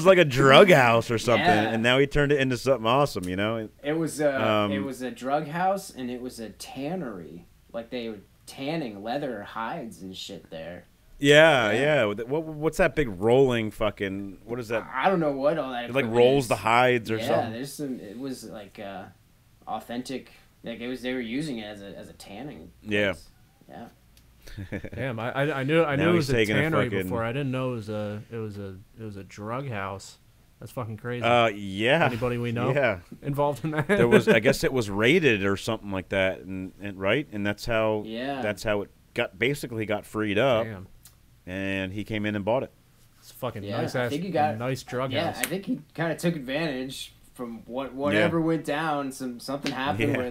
like a drug house or something, and now he turned it into something awesome. You know, it was a drug house and it was a tannery. Like they were tanning leather hides and shit there. Yeah. What's that big rolling fucking? What is that? I don't know what all that. It like rolls the hides or something. Yeah, there's some. It was like authentic. Like they were using it as a tanning place. Yeah. Damn, I knew it was a tannery before. I didn't know it was a drug house. That's fucking crazy. Yeah. Anybody we know involved in that? There was, I guess it was raided or something like that, and right, and that's how it got freed up. Damn. And he came in and bought it. It's fucking nice drug house. I think he kind of took advantage from whatever went down. Something happened where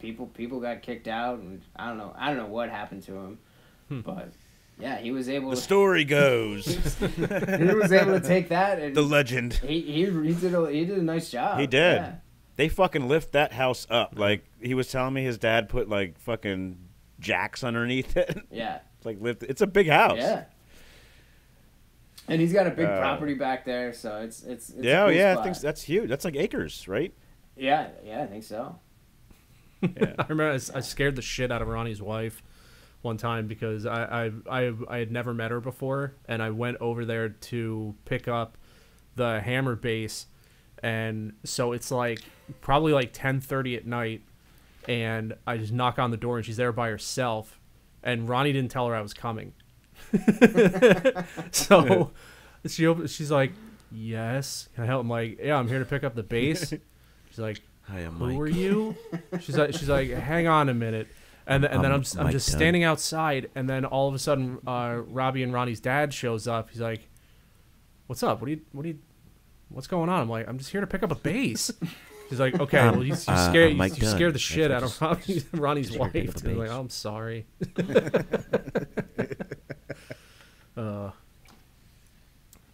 people got kicked out, and I don't know what happened to him, but he was able. The story goes he was able to take that and the legend. He did a nice job. He did. Yeah. They fucking lift that house up. Like he was telling me, his dad put like fucking jacks underneath it. Yeah. Like it's a big house. Yeah. And he's got a big property back there, so it's a cool spot. I think that's huge. That's like acres, right? Yeah, I think so. Yeah. I remember I scared the shit out of Ronnie's wife one time because I had never met her before, and I went over there to pick up the hammer base, and so it's like probably like 10:30 at night, and I just knock on the door and she's there by herself, and Ronnie didn't tell her I was coming. So she's like, yes, can I help? I'm like, yeah, I'm here to pick up the base. She's like, hi, I'm who Mike. are you? She's like, hang on a minute. And then I'm just standing outside, and then all of a sudden Robbie and Ronnie's dad shows up. He's like, what's up? What's going on? I'm like, I'm just here to pick up a base. He's like, okay, well, you scared the shit out of Ronnie's wife. I'm like, oh, I'm sorry.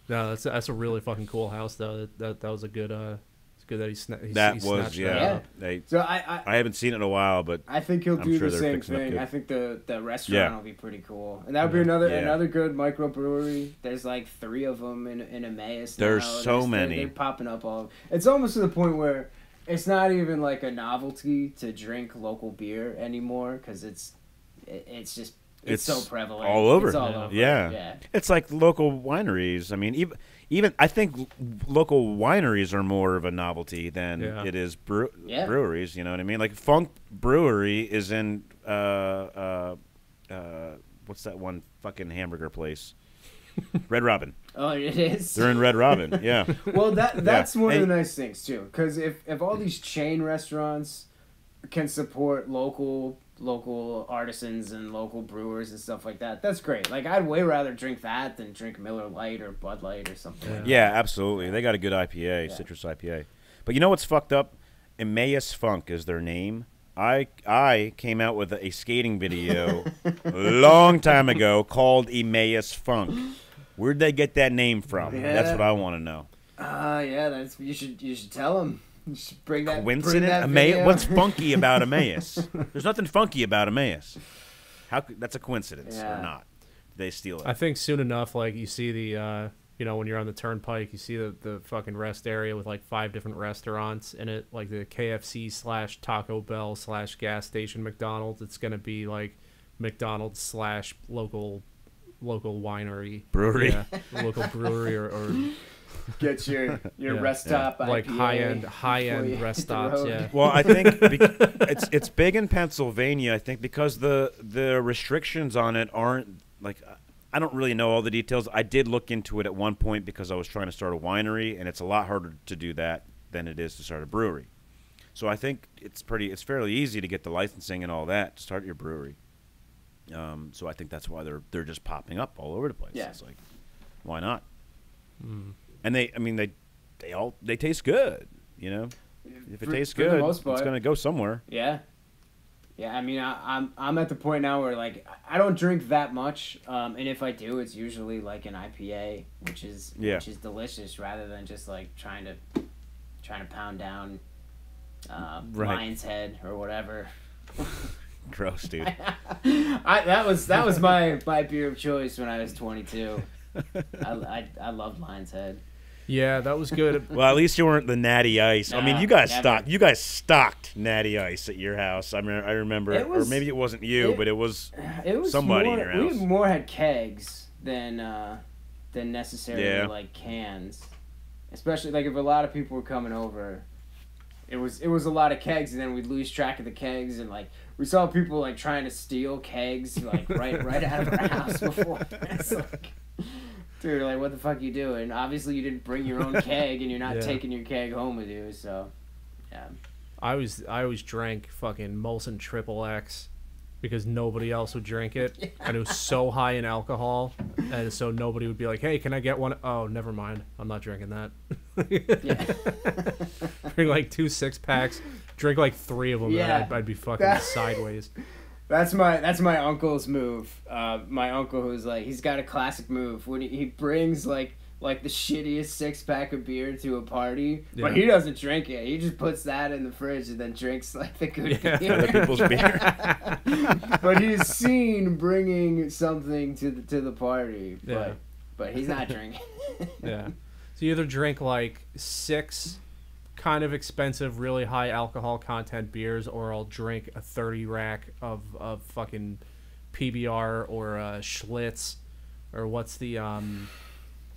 No, that's a really fucking cool house though. That was a good. It's good that he snatched that up. So I haven't seen it in a while, but I think he'll do the same thing. I think the restaurant will be pretty cool, and that would be another good microbrewery. There's like 3 of them in Emmaus. There's so many. They're popping up all. It's almost to the point where it's not even like a novelty to drink local beer anymore because it's just. It's so prevalent. All over. It's all over. Yeah. It's like local wineries. I mean, even I think local wineries are more of a novelty than it is breweries. You know what I mean? Like Funk Brewery is in what's that one fucking hamburger place? Red Robin. Oh, it is. They're in Red Robin. Yeah. Well, that's one of the nice things too, because if all these chain restaurants can support local artisans and local brewers and stuff like that, that's great. Like, I'd way rather drink that than drink Miller Lite or Bud Light or something. Like that. Yeah, absolutely. They got a good IPA, citrus IPA. But you know what's fucked up? 𝐋𝐢𝐬𝐵 Funk is their name. I came out with a skating video a long time ago called 𝐋𝐢𝐬𝐵 Funk. Where'd they get that name from? Yeah. That's what I want to know. Yeah, that's you should tell them. You should bring that. Coincident? Bring that video. What's funky about 𝐋𝐢𝐬𝐵? There's nothing funky about 𝐋𝐢𝐬𝐵. That's a coincidence or not? Did they steal it? I think soon enough, like you see the, when you're on the turnpike, you see the fucking rest area with like 5 different restaurants in it, like the KFC / Taco Bell / gas station McDonald's. It's gonna be like McDonald's / local winery, brewery, local brewery or get your rest stop IPA, like high end rest stops. Yeah. Well, I think it's big in Pennsylvania. I think because the restrictions on it aren't like. I don't really know all the details. I did look into it at one point because I was trying to start a winery, and it's a lot harder to do that than it is to start a brewery. So I think it's fairly easy to get the licensing and all that to start your brewery. So I think that's why they're just popping up all over the place. Yeah. It's like, why not? And they taste good, you know. If it tastes good, it's gonna go somewhere. Yeah. Yeah, I mean, I'm at the point now where like I don't drink that much, and if I do, it's usually like an IPA, which is delicious, rather than just like trying to pound down Lion's Head or whatever. Gross, dude. that was my beer of choice when I was 22. I loved Lion's Head. Yeah, that was good. Well, at least you weren't the Natty Ice. Nah, I mean, you guys stocked Natty Ice at your house. I remember, or maybe it wasn't you, but it was somebody in your house. We more had kegs than necessarily like cans. Especially like if a lot of people were coming over, it was a lot of kegs, and then we'd lose track of the kegs, and like we saw people like trying to steal kegs like right out of our house before. It's like, dude, like, what the fuck you doing? Obviously, you didn't bring your own keg, and you're not taking your keg home with you. So, yeah. I always drank fucking Molson Triple X because nobody else would drink it, and it was so high in alcohol, and so nobody would be like, "Hey, can I get one?" Oh, never mind, I'm not drinking that. Bring like 2 6-packs, drink like 3 of them, and I'd be fucking sideways. That's my uncle's move. My uncle, who's like, he's got a classic move when he brings like the shittiest 6-pack of beer to a party, but he doesn't drink it. He just puts that in the fridge and then drinks like the good beer. Other people's beer. But he's seen bringing something to the party, but he's not drinking. Yeah. So you either drink like 6 kind of expensive, really high alcohol content beers, or I'll drink a 30 rack of fucking PBR or Schlitz, or what's the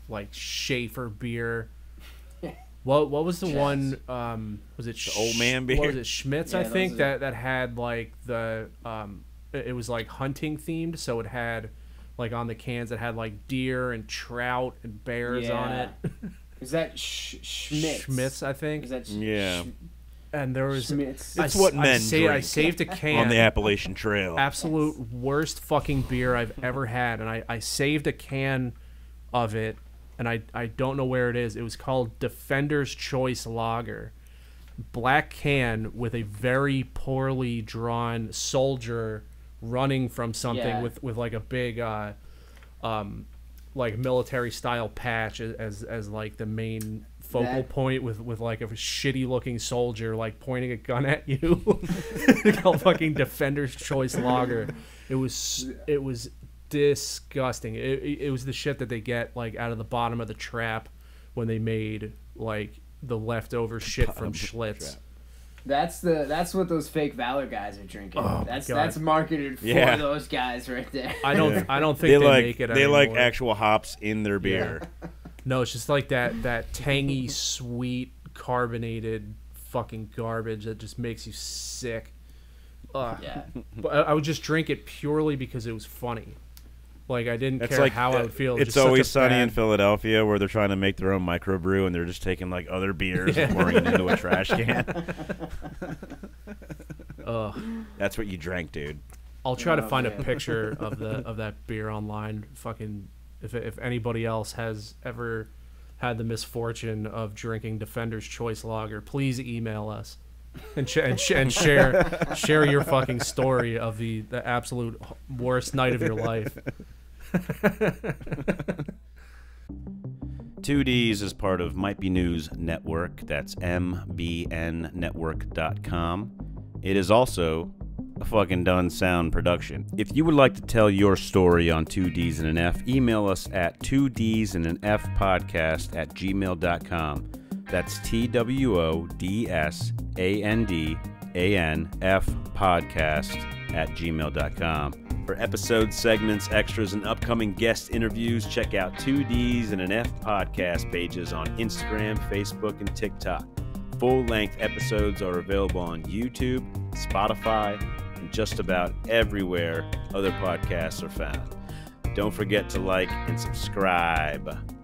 like Schaefer beer. What was the one? Was it the old man beer? What was it, Schmitz? I think that had like the it was like hunting themed, so it had like on the cans it had like deer and trout and bears on it. Is that Schmitz? Schmitz, I think. Is that and there was Schmitz. It's what men drink. I saved a can on the Appalachian Trail. Absolute worst fucking beer I've ever had, and I saved a can of it, and I don't know where it is. It was called Defender's Choice Lager. Black can with a very poorly drawn soldier running from something with like a big like military style patch as like the main focal point with like a shitty looking soldier like pointing a gun at you. Called fucking Defender's Choice Lager. It was disgusting. It was the shit that they get like out of the bottom of the trap when they made like the leftover shit from Schlitz. That's what those fake Valor guys are drinking. Oh, that's marketed for those guys right there. I don't think they make it they anymore. like actual hops in their beer. No, it's just like that tangy, sweet, carbonated fucking garbage that just makes you sick. Yeah. But I would just drink it purely because it was funny. Like, I didn't It's care like how I would feel. It's just such Always a Sunny in bad- Philadelphia, where they're trying to make their own microbrew, and they're just taking like other beers and pouring it into a trash can. Ugh. That's what you drank, dude. I'll try to Oh, find a man. picture of that beer online. Fucking, if anybody else has ever had the misfortune of drinking Defender's Choice Lager, please email us and share your fucking story of the absolute worst night of your life. 2Ds is part of Might Be News Network. That's mbnnetwork.com. It is also a fucking done sound production. If you would like to tell your story on 2Ds and an F, email us at 2Ds and an F podcast at gmail.com. That's TWODSANDANF podcast at gmail.com. For episode segments, extras, and upcoming guest interviews, check out 2Ds and an F podcast pages on Instagram, Facebook, and TikTok. Full-length episodes are available on YouTube, Spotify, and just about everywhere other podcasts are found. Don't forget to like and subscribe.